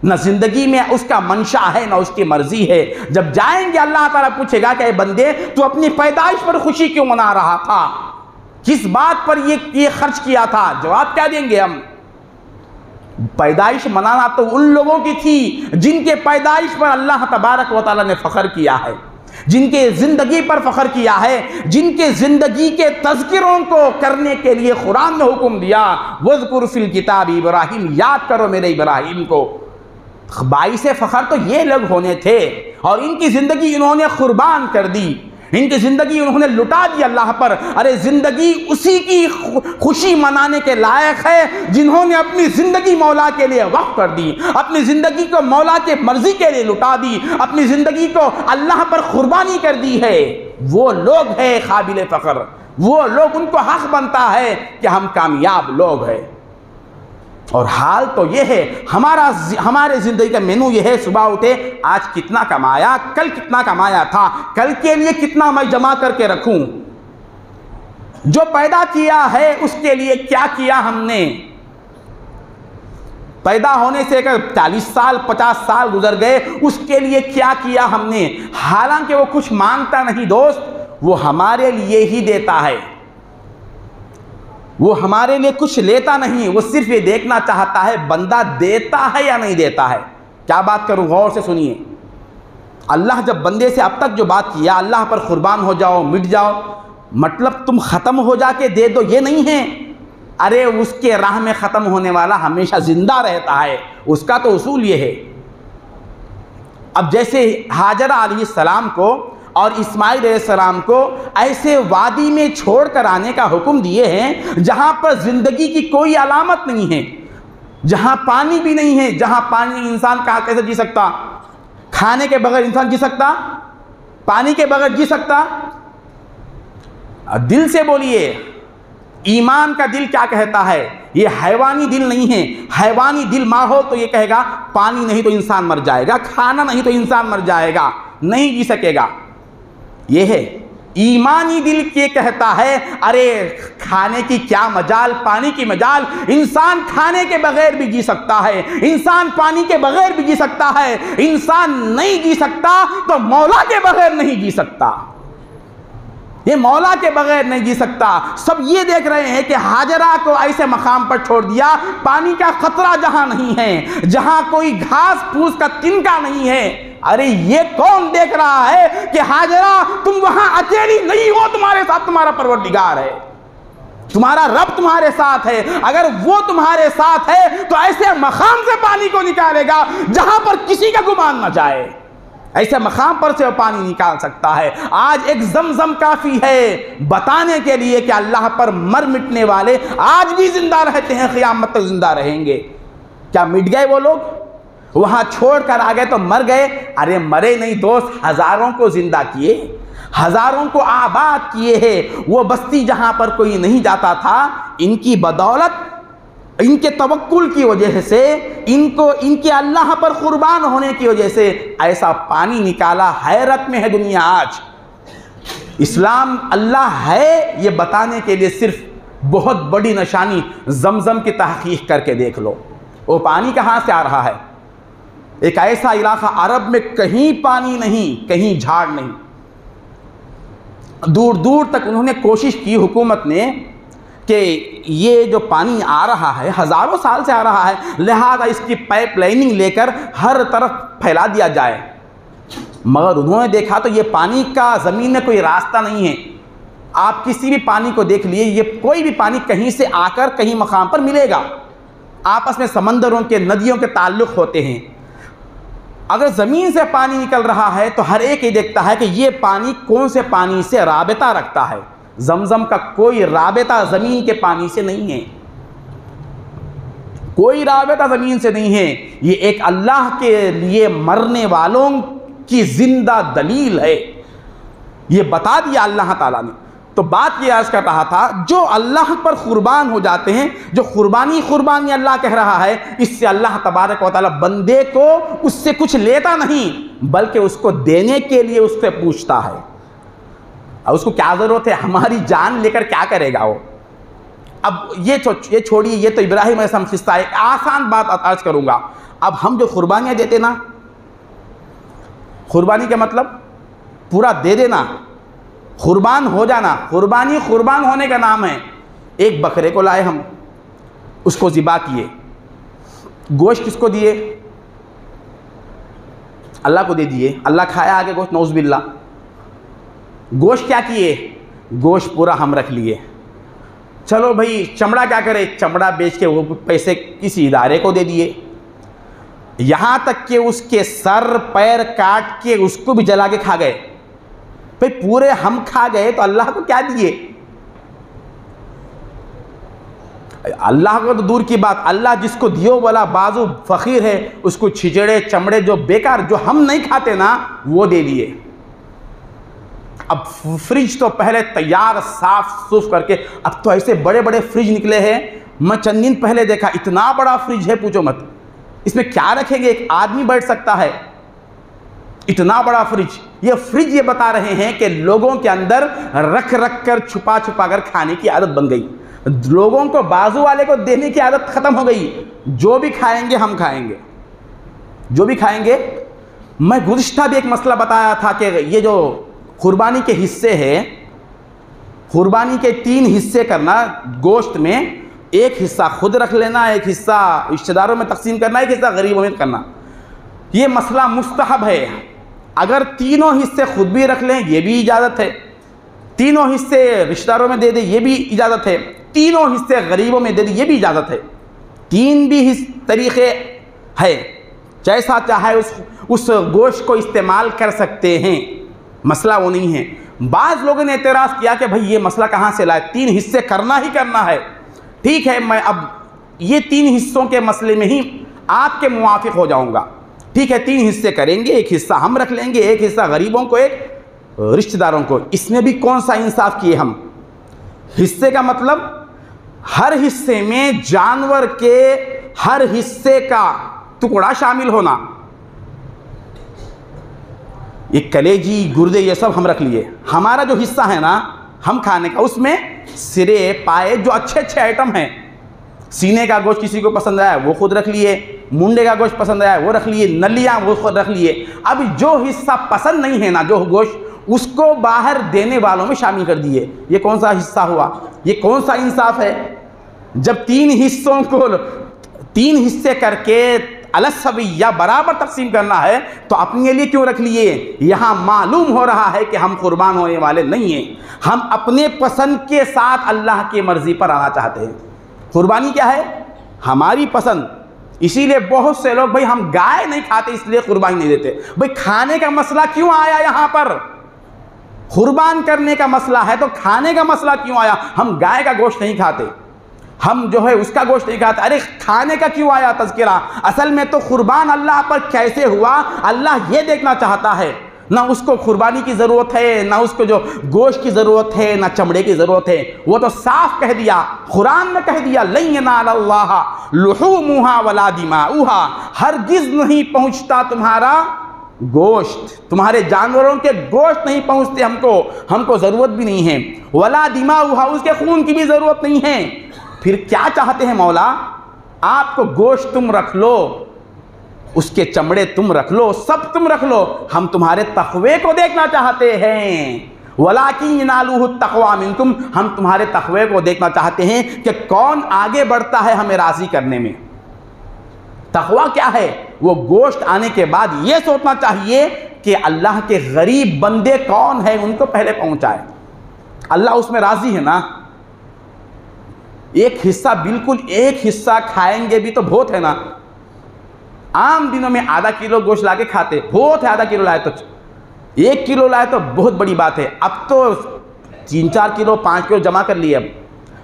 A: نہ زندگی میں اس کا منشا ہے نہ اس کی مرضی ہے۔ جب جائیں گے اللہ تعالیٰ پوچھے گا کہ اے بندے تو اپنی پیدائش پر خوشی کیوں منا رہا تھا، کس بات پر یہ خرچ کیا تھا؟ جواب کیا دیں گے ہم؟ پیدائش منانا تو ان لوگوں کی تھی جن کے پیدائش پر اللہ تبارک و تعالیٰ نے فخر کیا ہے، جن کے زندگی پر فخر کیا ہے، جن کے زندگی کے تذکروں کو کرنے کے لیے قرآن نے حکم دیا وَاذْكُرْ فِي الْكِتَابِ ابراہیم، یاد کرو میرے ابراہیم کو۔ باعث فخر تو یہ لوگ ہونے تھے اور ان کی زندگی انہوں نے قربان کر دی، ان کی زندگی انہوں نے لٹا دی اللہ پر۔ ارے زندگی اسی کی خوشی منانے کے لائق ہے جنہوں نے اپنی زندگی مولا کے لیے وقف کر دی، اپنی زندگی کو مولا کے مرضی کے لیے لٹا دی، اپنی زندگی کو اللہ پر قربانی کر دی ہے۔ وہ لوگ ہیں قابل فخر، وہ لوگ، ان کو حق بنتا ہے کہ ہم کامیاب لوگ ہیں۔ اور حال تو یہ ہے، ہمارے زندگی کا مینو یہ ہے، صبح اٹھے آج کتنا کمایا، کل کتنا کمایا تھا، کل کے لیے کتنا میں جمع کر کے رکھوں، جو پیدا کیا ہے اس کے لیے کیا کیا ہم نے۔ پیدا ہونے سے 40 سال 50 سال گزر گئے، اس کے لیے کیا کیا ہم نے۔ حالانکہ وہ کچھ مانگتا نہیں دوست، وہ ہمارے لیے ہی دیتا ہے، وہ ہمارے لیے کچھ لیتا نہیں، وہ صرف یہ دیکھنا چاہتا ہے بندہ دیتا ہے یا نہیں دیتا ہے۔ کیا بات کروں، غور سے سنیے۔ اللہ جب بندے سے اب تک جو بات کیا، اللہ پر قربان ہو جاؤ، مٹ جاؤ، مطلب تم ختم ہو جا کے دے دو، یہ نہیں ہے۔ ارے اس کے راہ میں ختم ہونے والا ہمیشہ زندہ رہتا ہے، اس کا تو اصول یہ ہے۔ اب جیسے ہاجرہ علیہ السلام کو اور اسماعیل علیہ السلام کو ایسے وادی میں چھوڑ کر آنے کا حکم دیے ہیں جہاں پر زندگی کی کوئی علامت نہیں ہے، جہاں پانی بھی نہیں ہے، جہاں پانی انسان کیسے جی سکتا؟ کھانے کے بغیر انسان جی سکتا؟ پانی کے بغیر جی سکتا؟ دل سے بولیے، ایمان کا دل کیا کہتا ہے؟ یہ حیوانی دل نہیں ہے۔ حیوانی دل ماں ہو تو یہ کہے گا پانی نہیں تو انسان مر جائے گا، کھانا نہیں تو انسان مر جائے گا، نہیں جی سکے گا۔ یہ ہے ایمانی دل، یہ کہتا ہے ارے کھانے کی کیا مجال، پانی کی مجال، انسان کھانے کے بغیر بھی جی سکتا ہے، انسان پانی کے بغیر بھی جی سکتا ہے، انسان نہیں جی سکتا تو مولا کے بغیر نہیں جی سکتا، یہ مولا کے بغیر نہیں جی سکتا۔ سب یہ دیکھ رہے ہیں کہ ہاجرہ کو ایسے مقام پر چھوڑ دیا، پانی کا خطرہ جہاں نہیں ہے، جہاں کوئی گھاس پھوس کا تنکا نہیں ہے۔ ارے یہ کون دیکھ رہا ہے کہ ہاجرہ تم وہاں اکیلی نہیں ہو، تمہارے ساتھ تمہارا پروردگار ہے، تمہارا رب تمہارے ساتھ ہے۔ اگر وہ تمہارے ساتھ ہے تو ایسے مقام سے پانی کو نکالے گا جہاں پر کسی کا گمان نہ جائے، ایسے مقام پر سے وہ پانی نکال سکتا ہے۔ آج ایک زمزم کافی ہے بتانے کے لیے کہ اللہ پر مر مٹنے والے آج بھی زندہ رہتے ہیں، قیامت تک زندہ رہیں گے۔ کیا مٹ گئے وہ لوگ؟ وہاں چھوڑ کر آ گئے تو مر گئے؟ ارے مرے نہیں دوست، ہزاروں کو زندہ کیے، ہزاروں کو آباد کیے ہیں۔ وہ بستی جہاں پر کوئی نہیں جاتا تھا، ان کی بدولت، ان کے توکل کی وجہ سے، ان کے اللہ پر قربان ہونے کی وجہ سے ایسا پانی نکالا۔ حیرت میں ہے دنیا آج۔ اسلام اللہ ہے یہ بتانے کے لیے صرف بہت بڑی نشانی زمزم کی تحقیق کر کے دیکھ لو، وہ پانی کہاں سے آ رہا ہے۔ ایک ایسا علاقہ عرب میں کہیں پانی نہیں، کہیں جھاڑ نہیں، دور دور تک انہوں نے کوشش کی حکومت نے کہ یہ جو پانی آ رہا ہے ہزاروں سال سے آ رہا ہے، لہذا اس کی پائپ لائننگ لے کر ہر طرف پھیلا دیا جائے، مگر انہوں نے دیکھا تو یہ پانی کا زمین میں کوئی راستہ نہیں ہے۔ آپ کسی بھی پانی کو دیکھ لیے، یہ کوئی بھی پانی کہیں سے آ کر کہیں مقام پر ملے گا۔ آپس میں سمندروں کے، ندیوں کے تعلق ہوتے ہیں۔ اگر زمین سے پانی نکل رہا ہے تو ہر ایک یہ دیکھتا ہے کہ یہ پانی کون سے پانی سے رابطہ رکھتا ہے۔ زمزم کا کوئی رابطہ زمین کے پانی سے نہیں ہے، کوئی رابطہ زمین سے نہیں ہے۔ یہ ایک اللہ کے لیے مرنے والوں کی زندہ دلیل ہے، یہ بتا دیا اللہ تعالیٰ نے۔ تو بات یہ عرض کر رہا تھا، جو اللہ پر قربان ہو جاتے ہیں، جو قربانی اللہ کہہ رہا ہے، اس سے اللہ تبارک و تعالیٰ بندے کو اس سے کچھ لیتا نہیں، بلکہ اس کو دینے کے لیے اس سے پوچھتا ہے۔ اس کو کیا ضرورت ہے، ہماری جان لے کر کیا کرے گا وہ۔ اب یہ چھوڑیے، یہ تو ابراہیم علیہ السلام قصہ ہے، آسان بات عرض کروں گا۔ اب ہم جو قربانیاں دیتے نا، قربانی کا مطلب پورا دے دینا، قربان ہو جانا۔ قربانی قربان ہونے کا نام ہے۔ ایک بکرے کو لائے ہم، اس کو ذبح کیے، گوشت کس کو دیے؟ اللہ کو دے دیے، اللہ کھایا آگے گوشت، نعوذ باللہ۔ گوشت کیا کیے؟ گوشت پورا ہم رکھ لیے۔ چلو بھائی چمڑا کیا کرے؟ چمڑا بیچ کے وہ پیسے کسی ادارے کو دے دیے، یہاں تک کہ اس کے سر پیر کاٹ کے اس کو بھی جلا کے کھا گئے۔ بھائی پورے ہم کھا گئے تو اللہ کو کیا دیے؟ اللہ کو تو دور کی بات، اللہ جس کو دیو والا بازو فقیر ہے، اس کو چھچڑے چمڑے جو بیکار، جو ہم نہیں کھاتے نا، وہ دے دیے۔ اب فریج تو پہلے تیار صاف صوف کر کے، اب تو ایسے بڑے بڑے فریج نکلے ہیں، میں چند دن پہلے دیکھا، اتنا بڑا فریج ہے پوچھو مت، اس میں کیا رکھیں گے، ایک آدمی بیٹھ سکتا ہے، اتنا بڑا فریج۔ یہ فریج یہ بتا رہے ہیں کہ لوگوں کے اندر رکھ رکھ کر چھپا چھپا کر کھانے کی عادت بن گئی، لوگوں کو بازو والے کو دینے کی عادت ختم ہو گئی، جو بھی کھائیں گے ہم کھائیں گے، جو بھی کھائیں گے۔ میں گزشتہ بھی ایک مسئلہ بتایا تھا کہ یہ جو قربانی کے حصے ہیں، قربانی کے 3 حصے کرنا گوشت میں، ایک حصہ خود رکھ لینا، ایک حصہ رشتہ داروں میں تقسیم کرنا، ایک حصہ غریبوں میں کرنا، یہ مسئلہ مستحب ہے۔ اگر تینوں حصے خود بھی رکھ لیں یہ بھی اجازت ہے، تینوں حصے رشتہ داروں میں دے دیں یہ بھی اجازت ہے، تینوں حصے غریبوں میں دے دیں یہ بھی اجازت ہے، 3 بھی طریقے ہے، جیسا چاہے اس گوشت کو استعمال کر سکتے ہیں، مسئلہ وہ نہیں ہے۔ بعض لوگوں نے اعتراض کیا کہ بھئی یہ مسئلہ کہاں سے لائے، 3 حصے کرنا ہی کرنا ہے۔ ٹھیک ہے، میں اب یہ 3 حصوں کے مسئلے میں ہی آپ کے موافق ہو جاؤں گا۔ ٹھیک ہے، 3 حصے کریں گے، ایک حصہ ہم رکھ لیں گے، ایک حصہ غریبوں کو، ایک رشتہ داروں کو۔ اس میں بھی کون سا انصاف کیے ہم؟ حصے کا مطلب ہر حصے میں جانور کے ہر حصے کا ٹکڑا شامل ہونا، یہ کلیجی، گردے، یہ سب ہم رکھ لیے۔ ہمارا جو حصہ ہے نا ہم کھانے کا، اس میں سرے، پائے، جو اچھے اچھے آئٹم ہیں، سینے کا گوشت کسی کو پسند آیا وہ خود رکھ لیے، منڈے کا گوشت پسند آیا وہ رکھ لیے، نلیاں وہ خود رکھ لیے۔ اب جو حصہ پسند نہیں ہے نا، جو گوشت، اس کو باہر دینے والوں میں شامل کر دیے۔ یہ کون سا حصہ ہوا؟ یہ کون سا انصاف ہے؟ جب 3 حصوں کو 3 حصے کر کے السویہ برابر تقسیم کرنا ہے تو اپنے لیے کیوں رکھ لیے؟ یہاں معلوم ہو رہا ہے کہ ہم قربان ہونے والے نہیں ہیں، ہم اپنے پسند کے ساتھ اللہ کی مرضی پر آنا چاہتے ہیں۔ قربانی کیا ہے؟ ہماری پسند۔ اسی لیے بہت سے لوگ بھئی ہم گائے نہیں کھاتے اس لیے قربانی نہیں دیتے۔ بھئی کھانے کا مسئلہ کیوں آیا یہاں پر؟ قربان کرنے کا مسئلہ ہے تو کھانے کا مسئلہ کیوں آیا؟ ہم گائے کا گوشت نہیں کھاتے، ہم جو ہے اس کا گوشت نہیں کھاتے، ارے کھانے کا کیوں آیا تذکرہ؟ اصل میں تو قربان اللہ پر کیسے ہوا اللہ یہ دیکھنا چاہتا ہے۔ نہ اس کو قربانی کی ضرورت ہے، نہ اس کو جو گوشت کی ضرورت ہے، نہ چمڑے کی ضرورت ہے، وہ تو صاف کہہ دیا، قرآن میں کہہ دیا لن ینال اللہ لحومها ولا دماؤها، ہرگز نہیں پہنچتا تمہارا گوشت، تمہارے جانوروں کے گوشت نہیں پہنچتے ہم کو ضرورت بھی نہیں ہے، ولا دماؤها، اس کے خون کی بھی ضرورت نہیں ہے۔ پھر کیا چاہتے ہیں مولا؟ آپ کو گوشت تم رکھ لو، اس کے چمڑے تم رکھ لو، سب تم رکھ لو، ہم تمہارے تقوی کو دیکھنا چاہتے ہیں۔ وَلَٰكِن يَنَالُهُ التَّقْوَىٰ مِنكُمْ، ہم تمہارے تقوی کو دیکھنا چاہتے ہیں کہ کون آگے بڑھتا ہے ہمیں راضی کرنے میں۔ تقوی کیا ہے؟ وہ گوشت آنے کے بعد یہ سوچنا چاہیے کہ اللہ کے غریب بندے کون ہیں، ان کو پہلے پہنچائے، اللہ اس میں راضی ہے نا۔ ایک حصہ، بالکل ایک حصہ کھائیں گے بھی تو بہت ہے نا۔ عام دنوں میں آدھا کلو گوشت لا کے کھاتے، بہت ہے، آدھا کلو لائے تو 1 کلو لائے تو بہت بڑی بات ہے۔ اب تو 3-4 کلو 5 کلو جمع کر لیے، اب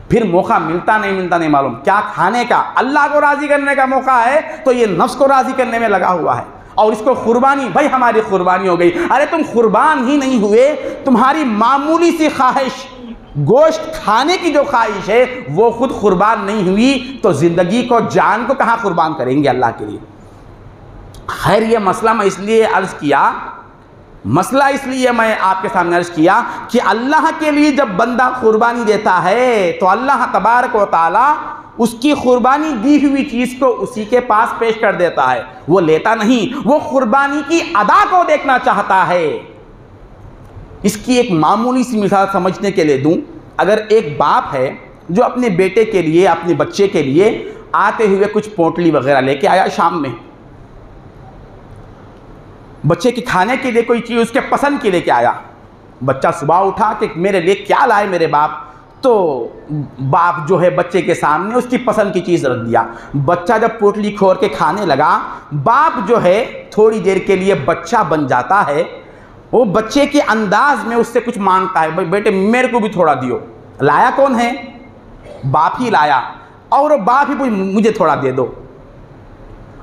A: پھر موقع ملتا نہیں معلوم کیا کھانے کا۔ اللہ کو راضی کرنے کا موقع ہے تو یہ نفس کو راضی کرنے میں لگا ہوا ہے، اور اس کو قربانی، بھائی ہماری قربانی ہو گئی۔ ارے تم قربان ہی نہیں ہوئے، تمہاری معمولی سی خواہش، گوشت کھانے کی جو خواہش ہے وہ خود قربان نہیں ہوئی تو زندگی کو، جان کو کہاں قربان کریں گے اللہ کے لیے؟ خیر، یہ مسئلہ میں اس لیے عرض کیا، میں آپ کے سامنے عرض کیا کہ اللہ کے لیے جب بندہ قربانی دیتا ہے تو اللہ تبارک و تعالی اس کی قربانی دی ہوئی چیز کو اسی کے پاس پیش کر دیتا ہے، وہ لیتا نہیں، وہ قربانی کی ادا کو دیکھنا چاہتا ہے۔ اس کی ایک معمولی سی مثال سمجھنے کے لیے دوں، اگر ایک باپ ہے جو اپنے بیٹے کے لیے، اپنے بچے کے لیے آتے ہوئے کچھ پوٹلی وغیرہ لے کے آیا، شام میں بچے کی کھانے کے لیے کوئی چیز اس کے پسند کی لے کے آیا، بچہ صبح اٹھا کہ میرے لیے کیا لائے میرے باپ، تو باپ جو ہے بچے کے سامنے اس کی پسند کی چیز رکھ دیا۔ بچہ جب پوٹلی کھول کے کھانے لگا، باپ جو ہے تھوڑی دیر کے لیے بچہ بن جاتا ہے، وہ بچے کے انداز میں اس سے کچھ مانگتا ہے، بھائی بیٹے میرے کو بھی تھوڑا دیو۔ لایا کون ہے؟ باپ ہی لایا، اور وہ باپ ہی مجھے تھوڑا دے دو۔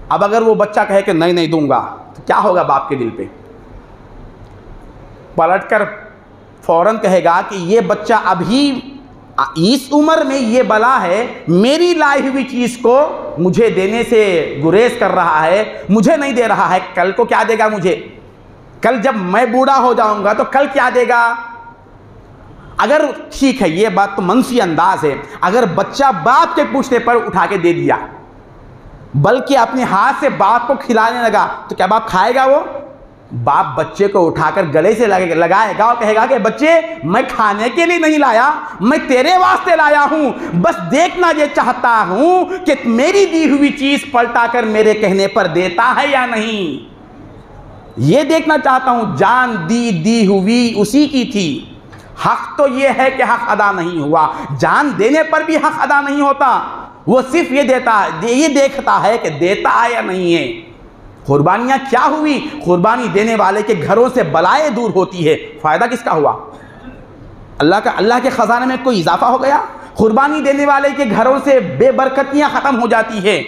A: اب اگر وہ بچہ کہے کہ نہیں دوں گا تو کیا ہوگا باپ کے دل پہ؟ پلٹ کر فوراً کہے گا کہ یہ بچہ ابھی اس عمر میں یہ بلا ہے، میری لائی ہوئی چیز کو مجھے دینے سے گریز کر رہا ہے، مجھے نہیں دے رہا ہے، کل کو کیا دے گا مجھے؟ کل جب میں بوڑھا ہو جاؤں گا تو کل کیا دے گا؟ اگر ٹھیک ہے یہ بات تو منفی انداز ہے، اگر بچہ باپ کے پوچھنے پر اٹھا کے دے دیا بلکہ اپنے ہاتھ سے باپ کو کھلانے لگا تو کیا باپ کھائے گا؟ وہ باپ بچے کو اٹھا کر گلے سے لگائے گا اور کہے گا کہ بچے میں کھانے کے لیے نہیں لایا، میں تیرے واسطے لایا ہوں، بس دیکھنا یہ چاہتا ہوں کہ میری دی ہوئی چیز پلٹا کر میرے کہنے پر دیتا ہے یا نہیں، یہ دیکھنا چاہتا ہوں۔ جان دی ہوئی اسی کی تھی، حق تو یہ ہے کہ حق ادا نہیں ہوا، جان دینے پر بھی حق ادا نہیں ہوتا، وہ صرف یہ دیکھتا ہے کہ دیتا ہے یا نہیں ہے۔ قربانیاں کیا ہوئی؟ قربانی دینے والے کے گھروں سے بلائیں دور ہوتی ہے، فائدہ کس کا ہوا؟ اللہ کے خزانے میں کوئی اضافہ ہو گیا؟ قربانی دینے والے کے گھروں سے بے برکتیاں ختم ہو جاتی ہے،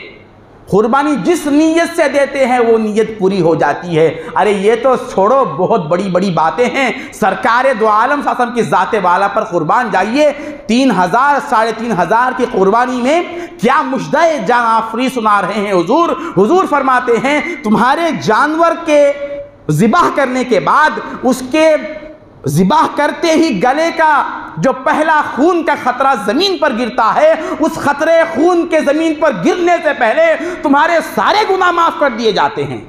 A: قربانی جس نیت سے دیتے ہیں وہ نیت پوری ہو جاتی ہے۔ ارے یہ تو چھوڑو، بہت بڑی بڑی باتیں ہیں، سرکار دو عالم صلی اللہ علیہ وسلم کی ذات والا پر قربان جائیے، 3000 3500 کی قربانی میں کیا مجدہ جان آفری سنا رہے ہیں حضور فرماتے ہیں تمہارے جانور کے ذبح کرنے کے بعد اس کے ذبح کرتے ہی گلے کا جو پہلا خون کا خطرہ زمین پر گرتا ہے، اس خطرے خون کے زمین پر گرنے سے پہلے تمہارے سارے گناہ معاف کر دیے جاتے ہیں۔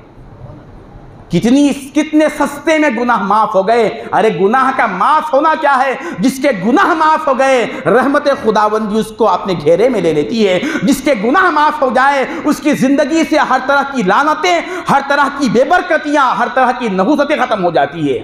A: کتنے سستے میں گناہ معاف ہو گئے۔ ارے گناہ کا معاف ہونا کیا ہے؟ جس کے گناہ معاف ہو گئے رحمت خداوندی اس کو اپنے گھیرے میں لے لیتی ہے۔ جس کے گناہ معاف ہو جائے اس کی زندگی سے ہر طرح کی لعنتیں، ہر طرح کی بے برکتیاں، ہر طرح کی نحوستیں ختم ہو جاتی ہے۔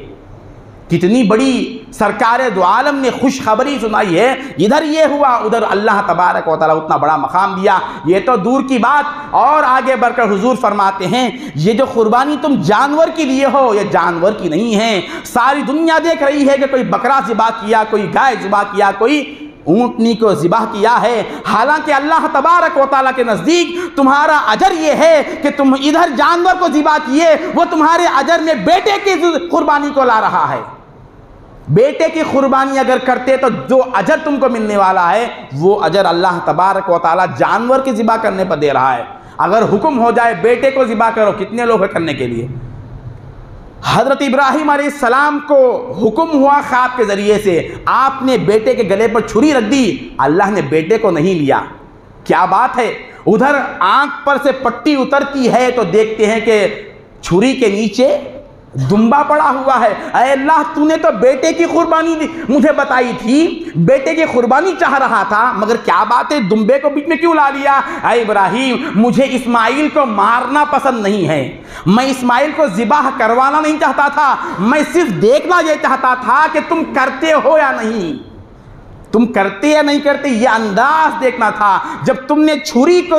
A: کتنی بڑی سرکار دو عالم نے خوشخبری سنائی ہے، ادھر یہ ہوا ادھر اللہ تبارک و تعالیٰ اتنا بڑا مقام دیا۔ یہ تو دور کی بات، اور آگے بڑھ کر حضور فرماتے ہیں یہ جو قربانی تم جانور کے لیے ہو یہ جانور کی نہیں ہے۔ ساری دنیا دیکھ رہی ہے کہ کوئی بکرا ذبح کیا، کوئی گائے ذبح کیا، کوئی اونٹنی کو ذبح کیا ہے، حالانکہ اللہ تبارک و تعالیٰ کے نزدیک تمہارا اجر یہ ہے کہ تم ادھر جانور کو ذبح کیے، وہ تمہارے اجر میں بیٹے کی قربانی کو لا رہا ہے۔ بیٹے کی قربانی اگر کرتے تو جو اجر تم کو ملنے والا ہے وہ اجر اللہ تبارک و تعالیٰ جانور کی ذبح کرنے پر دے رہا ہے۔ اگر حکم ہو جائے بیٹے کو ذبح کرو، کتنے لوگ ہیں کرنے کے لیے؟ حضرت ابراہیم علیہ السلام کو حکم ہوا خواب کے ذریعے سے، آپ نے بیٹے کے گلے پر چھری رکھ دی، اللہ نے بیٹے کو نہیں لیا۔ کیا بات ہے؟ ادھر آنکھ پر سے پٹی اترتی ہے تو دیکھتے ہیں کہ چھری کے نیچے دمبا پڑا ہوا ہے۔ اے اللہ تو نے تو بیٹے کی قربانی مجھے بتائی تھی، بیٹے کی قربانی چاہ رہا تھا، مگر کیا بات ہے دمبے کو بیچ میں کیوں لا لیا؟ اے ابراہیم مجھے اسماعیل کو مارنا پسند نہیں ہے، میں اسماعیل کو ذبح کروانا نہیں چاہتا تھا، میں صرف دیکھنا یہ چاہتا تھا کہ تم کرتے ہو یا نہیں، تم کرتے یا نہیں کرتے یہ انداز دیکھنا تھا۔ جب تم نے چھری کو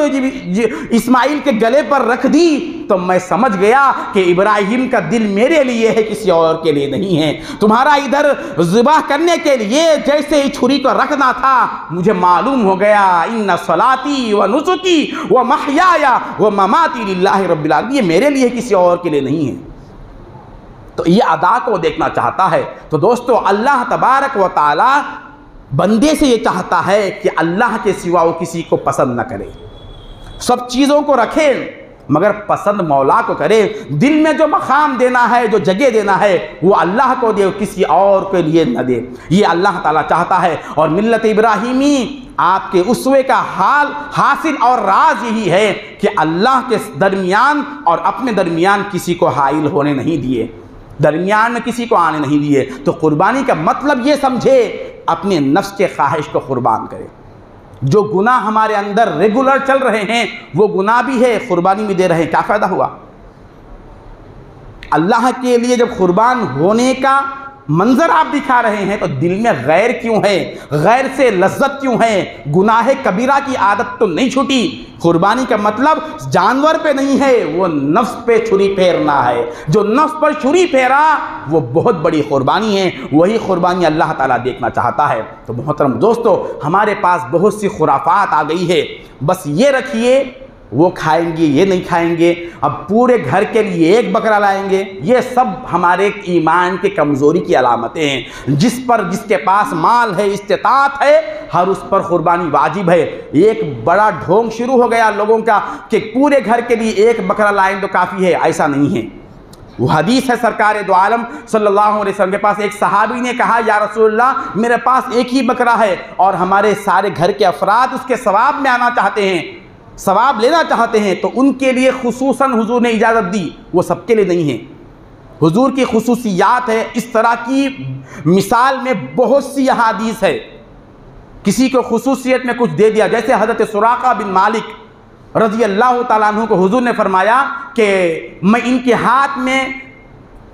A: اسماعیل کے گلے پر رکھ دی تو میں سمجھ گیا کہ ابراہیم کا دل میرے لیے ہے، کسی اور کے لیے نہیں ہے۔ تمہارا ادھر ذبح کرنے کے لیے جیسے ہی چھری کو رکھنا تھا مجھے معلوم ہو گیا ان صلاتی و نسکی و محیای و مماتی للہ رب العالمین، یہ میرے لیے کسی اور کے لیے نہیں ہے۔ تو یہ ادا کو دیکھنا چاہتا ہے۔ تو دوستو اللہ تبارک و تعالی بندے سے یہ چاہتا ہے کہ اللہ کے سوا وہ کسی کو پسند نہ کرے، سب چیزوں کو رکھے مگر پسند مولا کو کرے۔ دل میں جو مقام دینا ہے، جو جگہ دینا ہے وہ اللہ کو دے، کسی اور کے لیے نہ دے، یہ اللہ تعالیٰ چاہتا ہے۔ اور ملت ابراہیمی آپ کے اسوے کا حاصل اور راز یہی ہے کہ اللہ کے درمیان اور اپنے درمیان کسی کو حائل ہونے نہیں دیے، درمیان میں کسی کو آنے نہیں دیے۔ تو قربانی کا مطلب یہ سمجھے اپنے نفس کے خواہش کو قربان کرے۔ جو گناہ ہمارے اندر ریگولر چل رہے ہیں وہ گناہ بھی ہے، قربانی بھی دے رہے ہیں، کیا فائدہ ہوا؟ اللہ کے لیے جب قربان ہونے کا منظر آپ دکھا رہے ہیں تو دل میں غیر کیوں ہے؟ غیر سے لذت کیوں ہے؟ گناہ کبیرہ کی عادت تو نہیں چھوٹی۔ قربانی کا مطلب جانور پہ نہیں ہے، وہ نفس پہ چھری پھیرنا ہے۔ جو نفس پر چھری پھیرا وہ بہت بڑی قربانی ہے، وہی قربانی اللہ تعالیٰ دیکھنا چاہتا ہے۔ تو محترم دوستو ہمارے پاس بہت سی خرافات آ گئی ہے، بس یہ رکھیے وہ کھائیں گے، یہ نہیں کھائیں گے، اب پورے گھر کے لیے ایک بکرا لائیں گے۔ یہ سب ہمارے ایمان کی کمزوری کی علامتیں ہیں۔ جس کے پاس مال ہے، استطاعت ہے، ہر اس پر قربانی واجب ہے۔ ایک بڑا ڈھونگ شروع ہو گیا لوگوں کا کہ پورے گھر کے لیے ایک بکرا لائیں تو کافی ہے، ایسا نہیں ہے۔ وہ حدیث ہے سرکار دو عالم صلی اللہ علیہ وسلم کے پاس ایک صحابی نے کہا یا رسول اللہ میرے پاس ایک ہی بکرا ہے اور ہمارے سارے گھر کے افراد اس کے ثواب میں آنا چاہتے ہیں، ثواب لینا چاہتے ہیں، تو ان کے لیے خصوصاً حضور نے اجازت دی، وہ سب کے لیے نہیں ہے۔ حضور کی خصوصیات ہے، اس طرح کی مثال میں بہت سی احادیث ہے۔ کسی کو خصوصیت میں کچھ دے دیا، جیسے حضرت سراقہ بن مالک رضی اللہ تعالیٰ عنہ کو حضور نے فرمایا کہ میں ان کے ہاتھ میں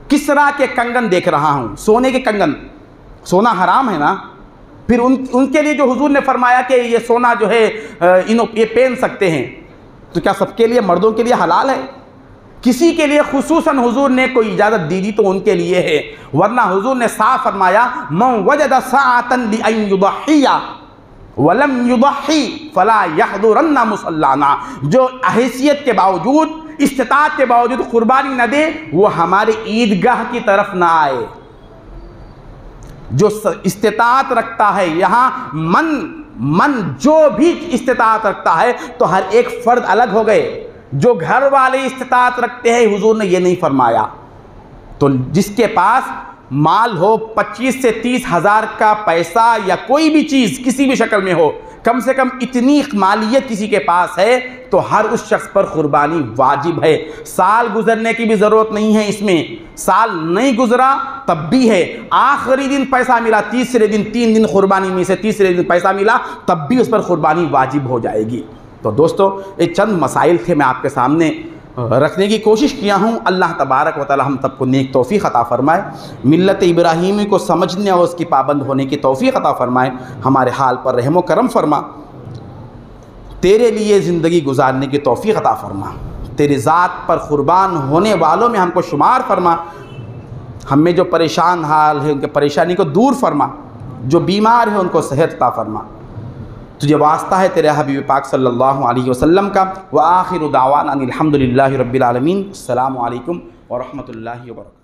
A: کسرا کے کنگن دیکھ رہا ہوں، سونے کے کنگن، سونا حرام ہے نا، پھر ان کے لیے جو حضور نے فرمایا کہ یہ سونا جو ہے یہ پہن سکتے ہیں، تو کیا سب کے لیے، مردوں کے لیے حلال ہے؟ کسی کے لیے خصوصاً حضور نے کوئی اجازت دی تو ان کے لیے ہے، ورنہ حضور نے صاف فرمایا من وجد ساعة لأن يضحي ولم يضحي فلا يحضرن مصلانا، جو حیثیت کے باوجود، استطاعت کے باوجود قربانی نہ دے وہ ہمارے عیدگاہ کی طرف نہ آئے۔ جو استطاعت رکھتا ہے، یہاں من جو بھی استطاعت رکھتا ہے تو ہر ایک فرد الگ ہو گئے۔ جو گھر والے استطاعت رکھتے ہیں حضور نے یہ نہیں فرمایا، تو جس کے پاس مال ہو 25 سے 30 ہزار کا پیسہ یا کوئی بھی چیز کسی بھی شکل میں ہو، کم سے کم اتنی مالیت کسی کے پاس ہے تو ہر اس شخص پر قربانی واجب ہے۔ سال گزرنے کی بھی ضرورت نہیں ہے، اس میں سال نہیں گزرا تب بھی ہے، آخری دن پیسہ ملا، تیسرے دن 3 دن قربانی میں سے تیسرے دن پیسہ ملا تب بھی اس پر قربانی واجب ہو جائے گی۔ تو دوستو یہ چند مسائل تھے میں آپ کے سامنے رکھنے کی کوشش کیا ہوں۔ اللہ تبارک و تعالی ہم سب کو نیک توفیق عطا فرمائے، ملت ابراہیمی کو سمجھنے اور اس کی پابند ہونے کی توفیق عطا فرمائے، ہمارے حال پر رحم و کرم فرما، تیرے لیے زندگی گزارنے کی توفیق عطا فرما، تیری ذات پر قربان ہونے والوں میں ہم کو شمار فرما، ہم میں جو پریشان حال ہے ان کے پریشانی کو دور فرما، جو بیمار ہیں ان کو صحت عطا فرما۔ تجھے واسطہ ہے تیرے حبیب پاک صلی اللہ علیہ وسلم کا۔ وآخر دعوانا ان الحمد للہ رب العالمین۔ السلام علیکم ورحمۃ اللہ وبرکاتہ۔